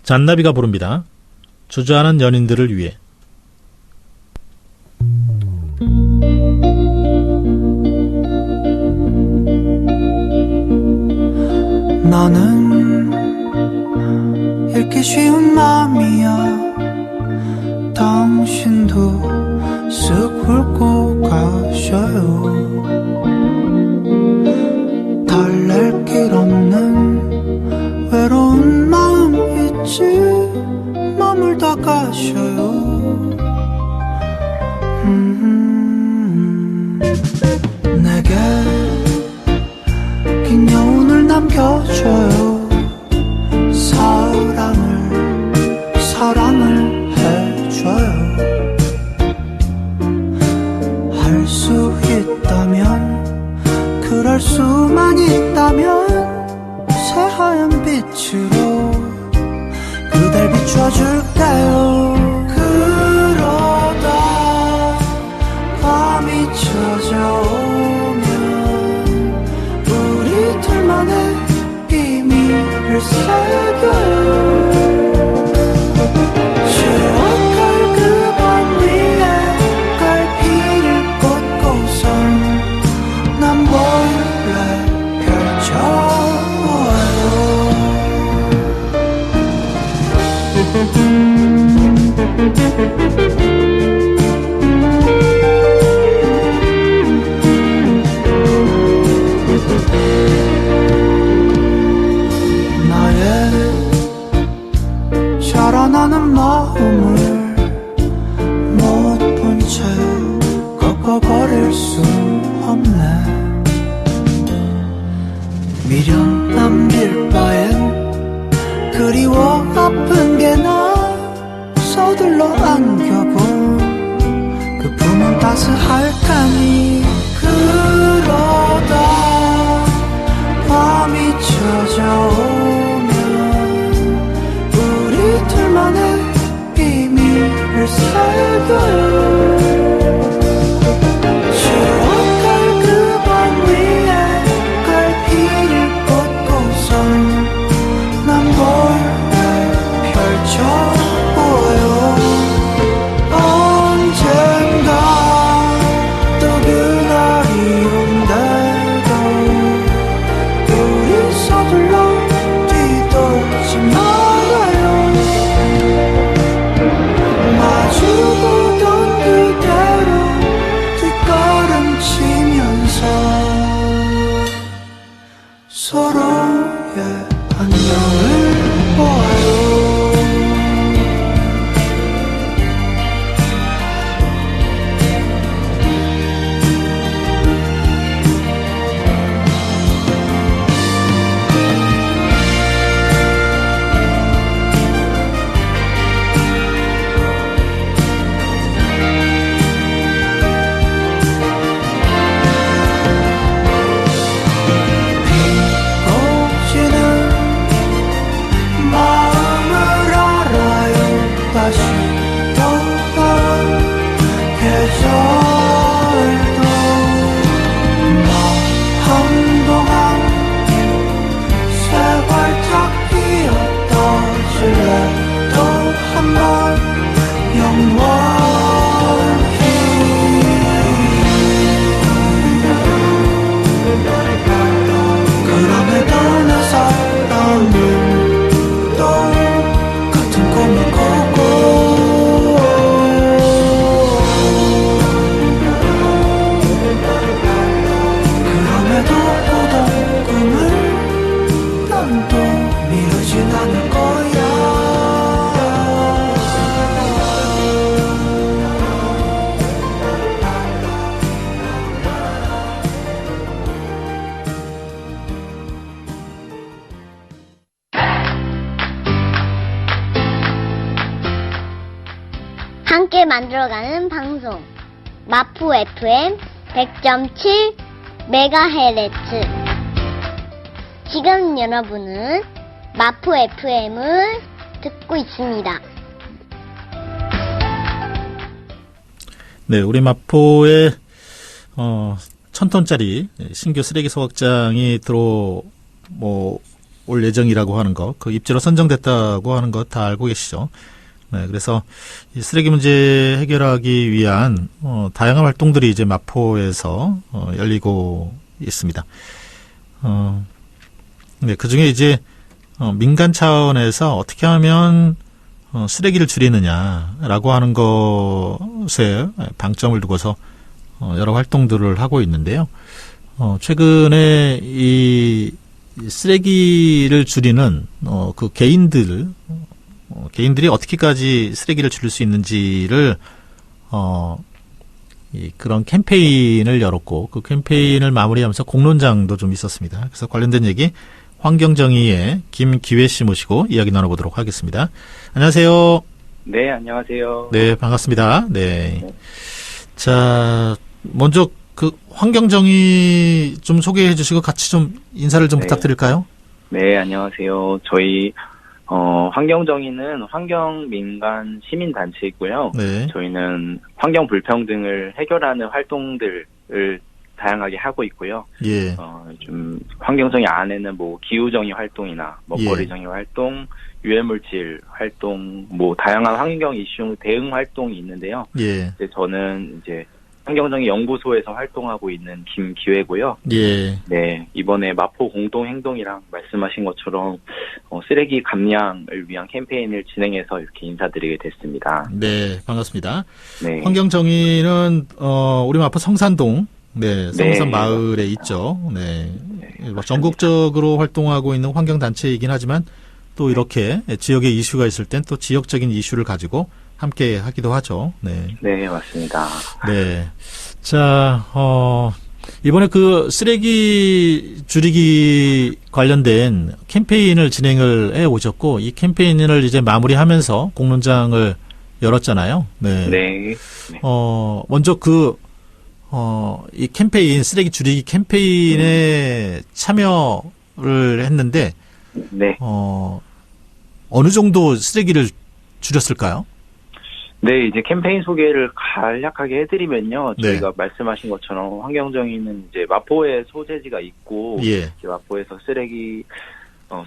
잔나비가 부릅니다. 주저하는 연인들을 위해. 나는 읽기 쉬운 맘이야. 당신도 쓱 훑고 가셔요. 달랠 길 없는 외로운 마음 있지. 머물다 가셔요. 내게 긴 여운을 남겨줘요. 사랑을 해줘요. 할 수 있다면, 그럴 수만 있다면 새하얀 빛으로 그댈 비춰줄까요. 그러다 밤이 찾아오면 우리 둘만의 비밀을 새겨요. 나의 자라나는 마음을 못 본 채 꺾어버릴 수 없네. 미련 남길 바엔 그리워 아픈 게 나. 서둘러 안겨본 그 품은 따스할까니. 그러다 밤이 찾아오면 우리 둘만의 비밀을 새겨요. 추억할 그 밤 위에 갈피를 꽂고선 난 몰래 펼쳐 언젠가 또 재미있게 만들어가는 방송 마포 FM 100.7 메가헤르츠. 지금 여러분은 마포 FM을 듣고 있습니다. 네, 우리 마포에 1,000톤짜리 신규 쓰레기 소각장이 올 예정이라고 하는 거, 그 입지로 선정됐다고 하는 거 다 알고 계시죠? 네, 그래서 이 쓰레기 문제 해결하기 위한 다양한 활동들이 이제 마포에서 열리고 있습니다. 네, 그 중에 이제 민간 차원에서 어떻게 하면 쓰레기를 줄이느냐라고 하는 것에 방점을 두고서 여러 활동들을 하고 있는데요. 최근에 이 쓰레기를 줄이는 그 개인들이 어떻게까지 쓰레기를 줄일 수 있는지를 그런 캠페인을 열었고, 그 캠페인을 마무리하면서 공론장도 좀 있었습니다. 그래서 관련된 얘기 환경정의의 김기회 씨 모시고 이야기 나눠보도록 하겠습니다. 안녕하세요. 네, 안녕하세요. 네, 반갑습니다. 네. 자, 먼저 그 환경정의 좀 소개해 주시고 같이 좀 인사를 좀 부탁드릴까요? 네, 안녕하세요. 저희 환경정의는 환경민간 시민단체이고요. 네. 저희는 환경 불평등을 해결하는 활동들을 다양하게 하고 있고요. 예. 좀 환경정의 안에는 기후정의 활동이나 먹거리정의 활동, 유해물질 활동, 다양한 환경 이슈 대응 활동이 있는데요. 예. 이제 저는 환경정의 연구소에서 활동하고 있는 김기회고요. 예. 네, 이번에 마포 공동행동이랑 말씀하신 것처럼 쓰레기 감량을 위한 캠페인을 진행해서 이렇게 인사드리게 됐습니다. 네, 반갑습니다. 네. 환경정의는 우리 마포 성산동, 네, 성산 네. 마을에 있죠. 네, 전국적으로 활동하고 있는 환경단체이긴 하지만 또 이렇게 지역의 이슈가 있을 땐 또 지역적인 이슈를 가지고 함께 하기도 하죠. 네. 네, 맞습니다. 네. 자, 이번에 그 쓰레기 줄이기 관련된 캠페인을 진행을 해 오셨고, 이 캠페인을 이제 마무리하면서 공론장을 열었잖아요. 네. 네. 먼저 이 캠페인, 쓰레기 줄이기 캠페인에 참여를 했는데, 네. 어느 정도 쓰레기를 줄였을까요? 네, 이제 캠페인 소개를 간략하게 해드리면요. 네. 저희가 말씀하신 것처럼 환경정의는 마포에 소재지가 있고, 예. 마포에서 쓰레기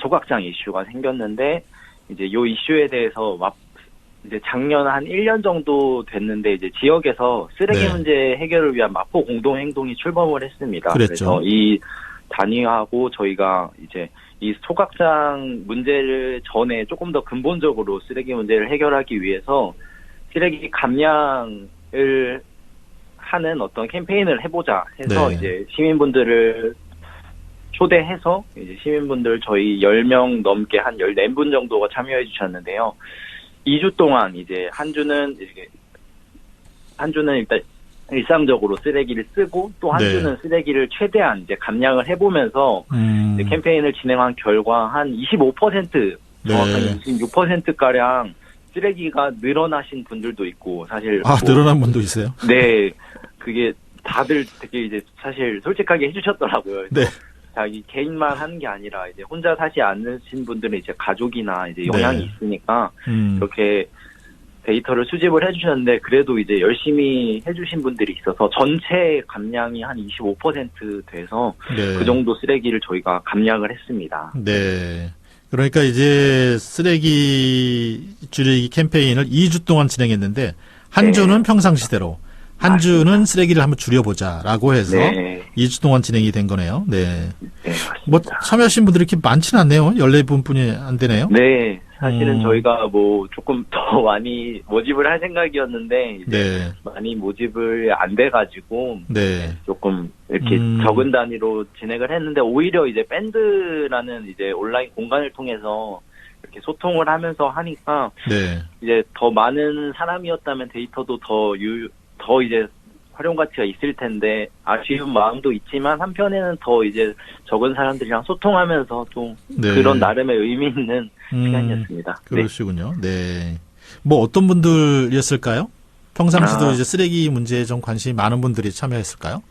소각장 이슈가 생겼는데, 요 이슈에 대해서 작년 한 1년 정도 됐는데, 지역에서 쓰레기 네. 문제 해결을 위한 마포 공동행동이 출범을 했습니다. 그랬죠. 그래서 이 단위하고 저희가 이 소각장 문제를 전에 조금 더 근본적으로 쓰레기 문제를 해결하기 위해서 쓰레기 감량을 하는 어떤 캠페인을 해보자 해서 네. 시민분들을 초대해서 시민분들 저희 10명 넘게 한 14분 정도가 참여해 주셨는데요. 2주 동안 한 주는 일단 일상적으로 쓰레기를 쓰고 또 한 네. 주는 쓰레기를 최대한 감량을 해보면서 캠페인을 진행한 결과 한 25% 정확하게 26%가량 쓰레기가 늘어나신 분들도 있고 사실 늘어난 분도 있어요? 네, 그게 다들 되게 사실 솔직하게 해주셨더라고요. 네. 자기 개인만 하는 게 아니라 혼자 사지 않으신 분들은 가족이나 영향이 네. 있으니까 그렇게 데이터를 수집을 해주셨는데 그래도 열심히 해주신 분들이 있어서 전체 감량이 한 25% 돼서 네. 그 정도 쓰레기를 저희가 감량을 했습니다. 네. 그러니까 이제 쓰레기 줄이기 캠페인을 2주 동안 진행했는데 한 주는 평상시대로 한 주는 쓰레기를 한번 줄여보자라고 해서 2주 동안 진행이 된 거네요. 네. 참여하신 분들이 이렇게 많지는 않네요. 14분뿐이 안 되네요. 네. 사실은 저희가 조금 더 많이 모집을 할 생각이었는데 네. 많이 모집을 안 돼가지고 네. 조금 이렇게 적은 단위로 진행을 했는데 오히려 밴드라는 온라인 공간을 통해서 이렇게 소통을 하면서 하니까 네. 더 많은 사람이었다면 데이터도 더 활용 가치가 있을 텐데 아쉬운 마음도 있지만 한편에는 더 적은 사람들이랑 소통하면서 또 네. 그런 나름의 의미 있는 시간이었습니다. 그러시군요. 네. 어떤 분들이었을까요? 평상시도 이제 쓰레기 문제에 좀 관심이 많은 분들이 참여했을까요?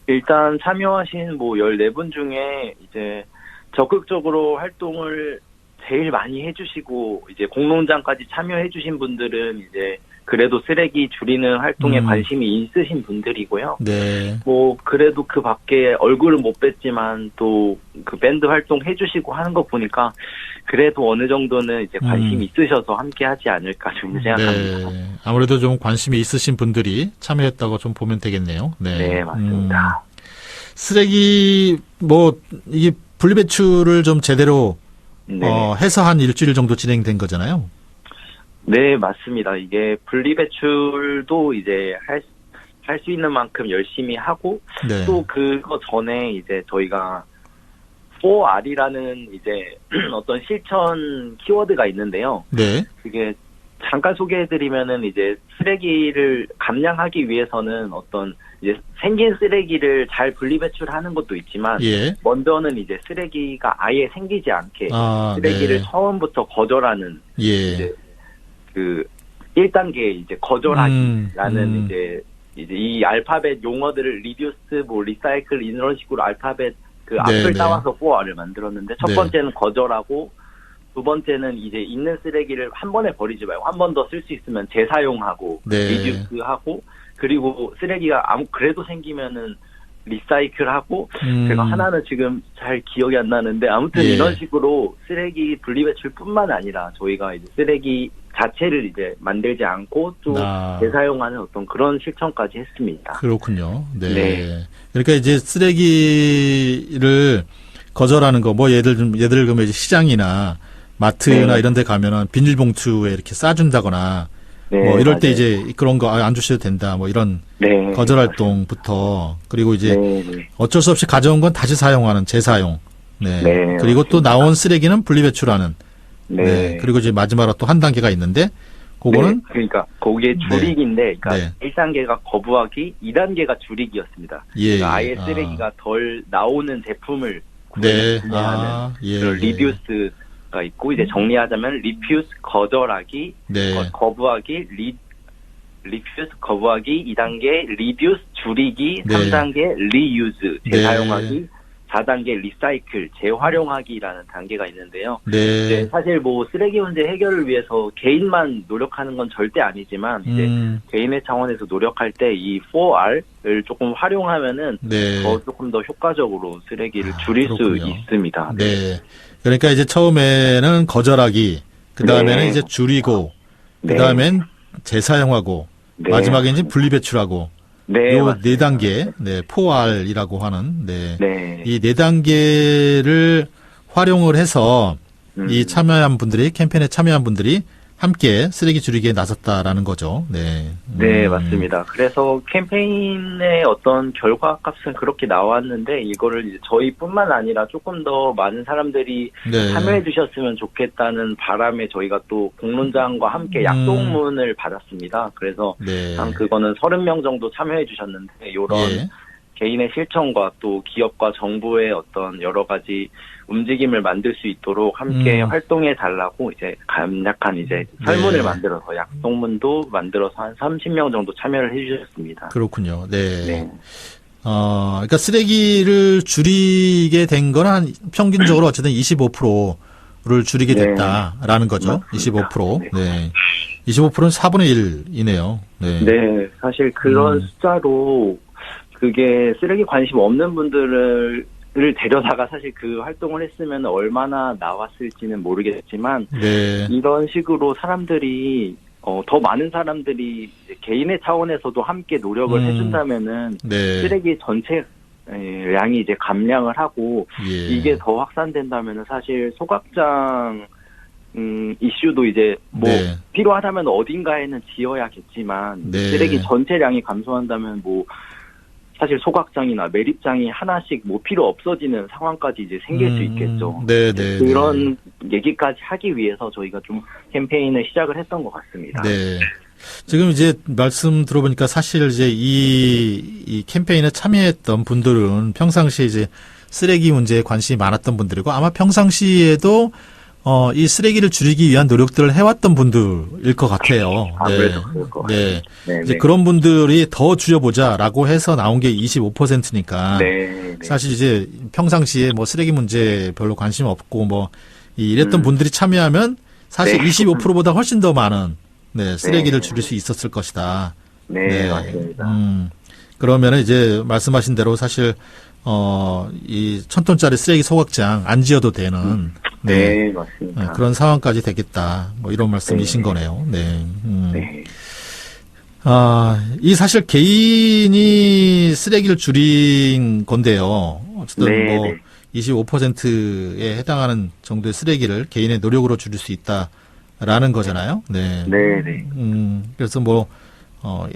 일단 참여하신 뭐 14분 중에 이제 적극적으로 활동을 제일 많이 해주시고 이제 공론장까지 참여해주신 분들은 이제 그래도 쓰레기 줄이는 활동에 관심이 있으신 분들이고요. 네. 뭐 그래도 그 밖에 얼굴은 못 뵀지만 또 그 밴드 활동 해주시고 하는 거 보니까 그래도 어느 정도는 이제 관심이 있으셔서 함께 하지 않을까 좀 생각합니다. 네. 아무래도 좀 관심이 있으신 분들이 참여했다고 좀 보면 되겠네요. 네. 네, 맞습니다. 쓰레기 뭐 이게 분리배출을 좀 제대로 해서 한 일주일 정도 진행된 거잖아요. 네, 맞습니다. 이게 분리배출도 이제 할 수 있는 만큼 열심히 하고, 네. 또 그거 전에 이제 저희가 4R이라는 이제 어떤 실천 키워드가 있는데요. 네. 그게 잠깐 소개해드리면은 이제 쓰레기를 감량하기 위해서는 어떤 이제 생긴 쓰레기를 잘 분리배출하는 것도 있지만, 예. 먼저는 이제 쓰레기가 아예 생기지 않게 쓰레기를 네. 처음부터 거절하는 예. 이제 그 1단계 이제 거절하기라는 이제 이 알파벳 용어들을 리듀스, 뭐 리사이클 이런 식으로 알파벳 그 앞을 네. 따와서 4R을 만들었는데 첫 네. 번째는 거절하고 두 번째는 이제 있는 쓰레기를 한 번에 버리지 말고 한 번 더 쓸 수 있으면 재사용하고 네. 리듀스하고 그리고 쓰레기가 그래도 생기면은 리사이클하고 음. 제가 하나는 지금 잘 기억이 안 나는데 아무튼 예. 이런 식으로 쓰레기 분리배출뿐만 아니라 저희가 이제 쓰레기 자체를 이제 만들지 않고 또 재사용하는 어떤 그런 실천까지 했습니다. 그렇군요. 네. 네. 그러니까 이제 쓰레기를 거절하는 거, 뭐 예를 들면 이제 시장이나 마트나 네. 이런 데 가면은 비닐봉투에 이렇게 싸준다거나 네, 뭐 이럴 때 맞아요. 이제 그런 거 안 주셔도 된다. 뭐 이런 네. 거절 활동부터 그리고 이제 네. 어쩔 수 없이 가져온 건 다시 사용하는 재사용. 네. 네, 그리고 또 나온 쓰레기는 분리배출하는. 네. 네. 그리고 이제 마지막으로 또 한 단계가 있는데 그거는 네, 그러니까 거기에 줄이기인데, 그러니까 네. 1단계가 거부하기, 2단계가 줄이기였습니다. 예, 그러니까 아예 예. 쓰레기가 덜 나오는 제품을 네. 구매하는 예, 그런 예. 리듀스가 있고, 이제 정리하자면 리퓨스 거절하기, 네. 거부하기, 리퓨스 거부하기, 2단계 리듀스 줄이기, 네. 3단계 리유즈 네. 재사용하기, 4단계 리사이클 재활용하기라는 단계가 있는데요. 네. 사실 뭐 쓰레기 문제 해결을 위해서 개인만 노력하는 건 절대 아니지만 이제 개인의 차원에서 노력할 때 이 4R을 조금 활용하면은 네. 조금 더 효과적으로 쓰레기를 줄일 그렇군요. 수 있습니다. 네. 그러니까 이제 처음에는 거절하기, 그 다음에는 네. 이제 줄이고, 그 네. 다음엔 재사용하고, 네. 마지막에 이제 분리배출하고, 네, 요 맞습니다. 네 단계, 네, 4R이라고 하는, 네. 네. 이 네 단계를 활용을 해서 이 참여한 분들이, 캠페인에 참여한 분들이 함께 쓰레기 줄이기에 나섰다라는 거죠. 네. 네, 맞습니다. 그래서 캠페인의 어떤 결과값은 그렇게 나왔는데 이거를 이제 저희뿐만 아니라 조금 더 많은 사람들이 네. 참여해 주셨으면 좋겠다는 바람에 저희가 또 공론장과 함께 약속문을 받았습니다. 그래서 네. 한 그거는 30명 정도 참여해 주셨는데 이런 예. 개인의 실천과 또 기업과 정부의 어떤 여러 가지 움직임을 만들 수 있도록 함께 활동해 달라고 이제 간략한 이제 설문을 네. 만들어서 약속문도 만들어서 한 30명 정도 참여를 해주셨습니다. 그렇군요. 네. 네. 그러니까 쓰레기를 줄이게 된 건 한 평균적으로 어쨌든 25%를 줄이게 네. 됐다라는 거죠. 맞습니다. 25%. 네. 25%는 4분의 1이네요. 네. 네, 사실 그런 숫자로 그게 쓰레기 관심 없는 분들을 데려다가 사실 그 활동을 했으면 얼마나 나왔을지는 모르겠지만 네. 이런 식으로 사람들이 더 많은 사람들이 이제 개인의 차원에서도 함께 노력을 해준다면은 네. 쓰레기 전체 량이 이제 감량을 하고 예. 이게 더 확산된다면은 사실 소각장 이슈도 이제 뭐 네. 필요하다면 어딘가에는 지어야겠지만 네. 쓰레기 전체량이 감소한다면 뭐 사실 소각장이나 매립장이 하나씩 뭐 필요 없어지는 상황까지 이제 생길 수 있겠죠. 네, 네. 그런 얘기까지 하기 위해서 저희가 좀 캠페인을 시작을 했던 것 같습니다. 네. 지금 이제 말씀 들어보니까 사실 이제 이 캠페인에 참여했던 분들은 평상시에 이제 쓰레기 문제에 관심이 많았던 분들이고 아마 평상시에도 이 쓰레기를 줄이기 위한 노력들을 해왔던 분들일 것 같아요. 아무래도 그럴 것 네. 네, 이제 네. 그런 분들이 더 줄여보자라고 해서 나온 게 25%니까. 네, 네. 사실 이제 평상시에 뭐 쓰레기 문제 별로 관심 없고 뭐 이랬던 분들이 참여하면 사실 네. 25%보다 훨씬 더 많은 쓰레기를 네. 줄일 수 있었을 것이다. 네, 맞습니다. 그러면 이제 말씀하신 대로 사실 이 1000톤짜리 쓰레기 소각장 안 지어도 되는 네, 맞습니다. 그런 상황까지 되겠다. 뭐 이런 말씀이신 네. 거네요. 네. 네. 이 사실 개인이 쓰레기를 줄인 건데요. 어쨌든 네, 뭐 네. 25%에 해당하는 정도의 쓰레기를 개인의 노력으로 줄일 수 있다라는 거잖아요. 네. 네, 네. 그래서 뭐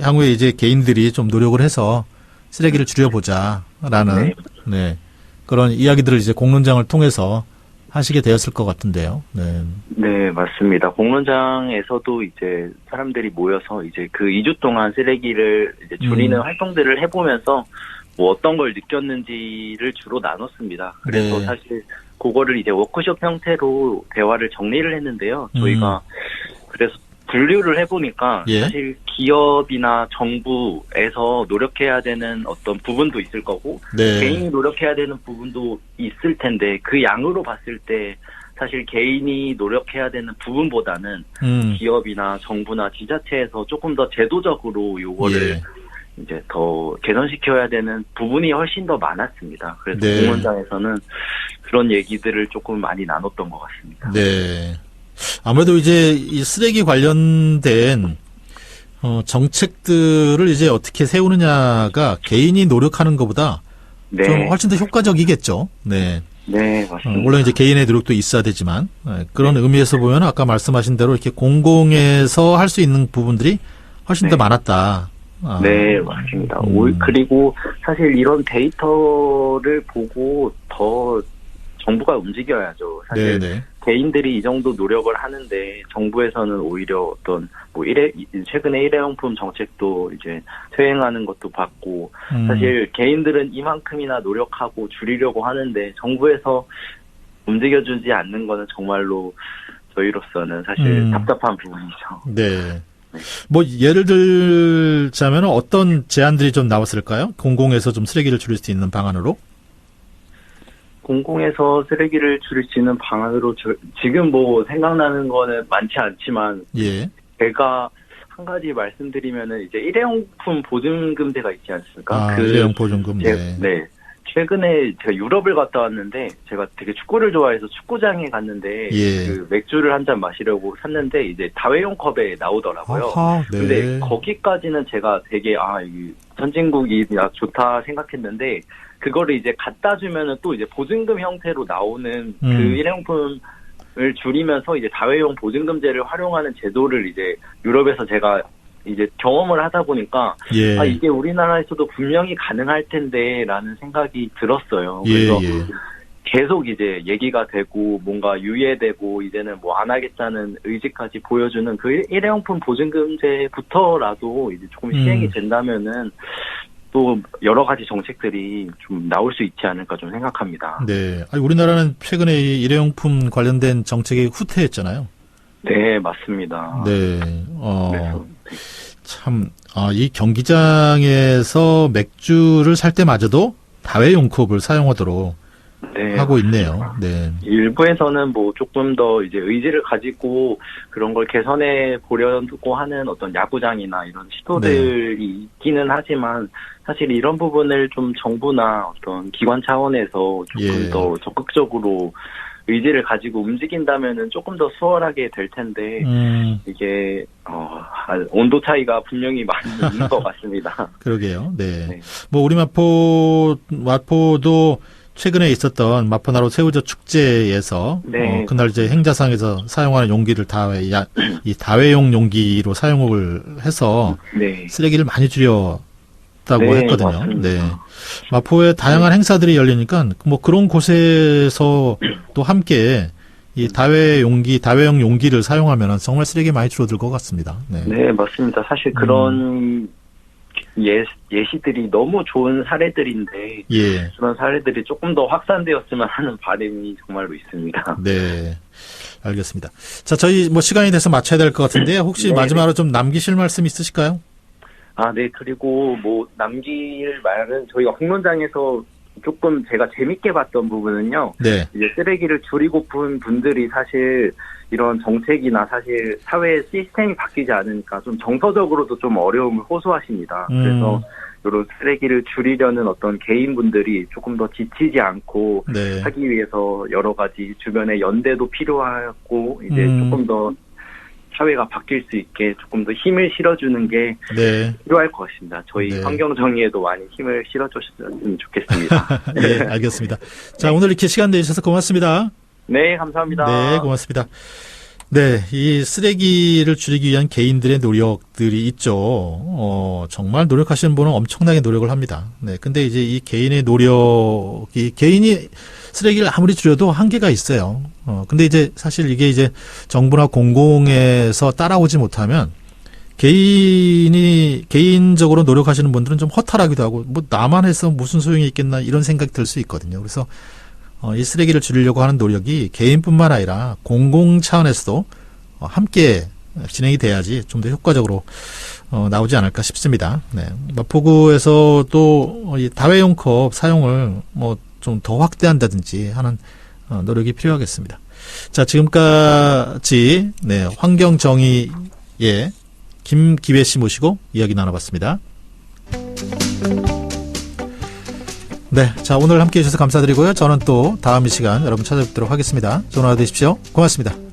향후에 이제 개인들이 좀 노력을 해서 쓰레기를 줄여보자라는 네. 그런 이야기들을 이제 공론장을 통해서 하시게 되었을 것 같은데요. 네. 네, 맞습니다. 공론장에서도 이제 사람들이 모여서 이제 그 2주 동안 쓰레기를 이제 줄이는 활동들을 해보면서 뭐 어떤 걸 느꼈는지를 주로 나눴습니다. 그래서 네. 사실 그거를 이제 워크숍 형태로 대화를 정리를 했는데요. 저희가 그래서 분류를 해보니까 예. 사실 기업이나 정부에서 노력해야 되는 어떤 부분도 있을 거고 네. 개인이 노력해야 되는 부분도 있을 텐데 그 양으로 봤을 때 사실 개인이 노력해야 되는 부분보다는 기업이나 정부나 지자체에서 조금 더 제도적으로 요거를 예. 이제 더 개선시켜야 되는 부분이 훨씬 더 많았습니다. 그래서 네. 공론장에서는 그런 얘기들을 조금 많이 나눴던 것 같습니다. 네. 아무래도 이제 이 쓰레기 관련된 정책들을 이제 어떻게 세우느냐가 개인이 노력하는 것보다 네. 좀 훨씬 더 효과적이겠죠. 네. 네, 맞습니다. 물론 이제 개인의 노력도 있어야 되지만 그런 의미에서 보면 아까 말씀하신 대로 이렇게 공공에서 할 수 있는 부분들이 훨씬 더 많았다. 네, 맞습니다. 그리고 사실 이런 데이터를 보고 더 정부가 움직여야죠. 사실 네네. 개인들이 이 정도 노력을 하는데 정부에서는 오히려 어떤 뭐 최근에 일회용품 정책도 이제 퇴행하는 것도 봤고 사실 개인들은 이만큼이나 노력하고 줄이려고 하는데 정부에서 움직여주지 않는 거는 정말로 저희로서는 사실 답답한 부분이죠. 네. 뭐 예를 들자면 어떤 제안들이 좀 나왔을까요? 공공에서 좀 쓰레기를 줄일 수 있는 방안으로? 공공에서 쓰레기를 줄일 수 있는 방안으로 지금 뭐 생각나는 거는 많지 않지만 예. 제가 한 가지 말씀드리면은 이제 일회용품 보증금제가 있지 않습니까? 일회용 보증금. 네. 최근에 제가 유럽을 갔다 왔는데 제가 되게 축구를 좋아해서 축구장에 갔는데 예. 그 맥주를 한 잔 마시려고 샀는데 이제 다회용 컵에 나오더라고요. 아하, 네. 근데 거기까지는 제가 되게 이 선진국이 좋다 생각했는데 그거를 이제 갖다 주면은 또 이제 보증금 형태로 나오는 그 일회용품을 줄이면서 이제 다회용 보증금제를 활용하는 제도를 이제 유럽에서 제가 이제 경험을 하다 보니까 예. 이게 우리나라에서도 분명히 가능할 텐데라는 생각이 들었어요. 그래서 계속 이제 얘기가 되고 뭔가 유예되고 이제는 뭐 안 하겠다는 의지까지 보여주는 그 일회용품 보증금제부터라도 이제 조금 시행이 된다면은 또 여러 가지 정책들이 좀 나올 수 있지 않을까 좀 생각합니다. 네. 우리나라는 최근에 이 일회용품 관련된 정책이 후퇴했잖아요. 네, 맞습니다. 네. 참, 이 경기장에서 맥주를 살 때마저도 다회용 컵을 사용하도록 하고 있네요. 네. 일부에서는 뭐 조금 더 이제 의지를 가지고 그런 걸 개선해 보려고 하는 어떤 야구장이나 이런 시도들이 있기는 하지만 사실 이런 부분을 좀 정부나 어떤 기관 차원에서 조금 더 적극적으로 의지를 가지고 움직인다면은 조금 더 수월하게 될 텐데 이게 온도 차이가 분명히 많이 있는 것 같습니다. 그러게요. 네. 뭐 우리 마포도 최근에 있었던 마포나루 새우젓 축제에서 그날 이제 행자상에서 사용하는 용기를 이 다회용 용기로 사용을 해서 쓰레기를 많이 줄였다고 했거든요. 맞습니다. 네. 마포에 다양한 행사들이 열리니까 뭐 그런 곳에서 또 함께 이 다회용 용기를 사용하면 정말 쓰레기 많이 줄어들 것 같습니다. 네. 네, 맞습니다. 사실 그런 예시들이 너무 좋은 사례들인데 예. 그런 사례들이 조금 더 확산되었으면 하는 바람이 정말로 있습니다. 네. 알겠습니다. 자, 저희 뭐 시간이 돼서 마쳐야 될 것 같은데 혹시 네, 마지막으로 좀 남기실 말씀 있으실까요? 네. 그리고 뭐 남길 말은 저희가 공론장에서 조금 제가 재밌게 봤던 부분은요. 네. 이제 쓰레기를 줄이고픈 분들이 사실 이런 정책이나 사실 사회 시스템이 바뀌지 않으니까 좀 정서적으로도 좀 어려움을 호소하십니다. 그래서 이런 쓰레기를 줄이려는 어떤 개인분들이 조금 더 지치지 않고 네. 하기 위해서 여러 가지 주변에 연대도 필요하고 이제 조금 더 사회가 바뀔 수 있게 조금 더 힘을 실어주는 게 네. 필요할 것입니다. 저희 네. 환경정의에도 많이 힘을 실어주셨으면 좋겠습니다. 네, 알겠습니다. 자, 오늘 이렇게 시간 내주셔서 고맙습니다. 네, 감사합니다. 네, 고맙습니다. 네, 이 쓰레기를 줄이기 위한 개인들의 노력들이 있죠. 정말 노력하시는 분은 엄청나게 노력을 합니다. 네, 근데 이제 이 개인의 노력이, 개인이 쓰레기를 아무리 줄여도 한계가 있어요. 근데 이제 사실 이게 이제 정부나 공공에서 따라오지 못하면 개인적으로 노력하시는 분들은 좀 허탈하기도 하고, 뭐 나만 해서 무슨 소용이 있겠나 이런 생각이 들 수 있거든요. 그래서 이 쓰레기를 줄이려고 하는 노력이 개인뿐만 아니라 공공 차원에서도 함께 진행이 돼야지 좀 더 효과적으로 나오지 않을까 싶습니다. 네. 마포구에서도 이 다회용 컵 사용을 뭐 좀 더 확대한다든지 하는 노력이 필요하겠습니다. 자, 지금까지 네, 환경정의의 김기회 씨 모시고 이야기 나눠봤습니다. 네, 자, 오늘 함께해 주셔서 감사드리고요. 저는 또 다음 이 시간 여러분 찾아뵙도록 하겠습니다. 좋은 하루 되십시오. 고맙습니다.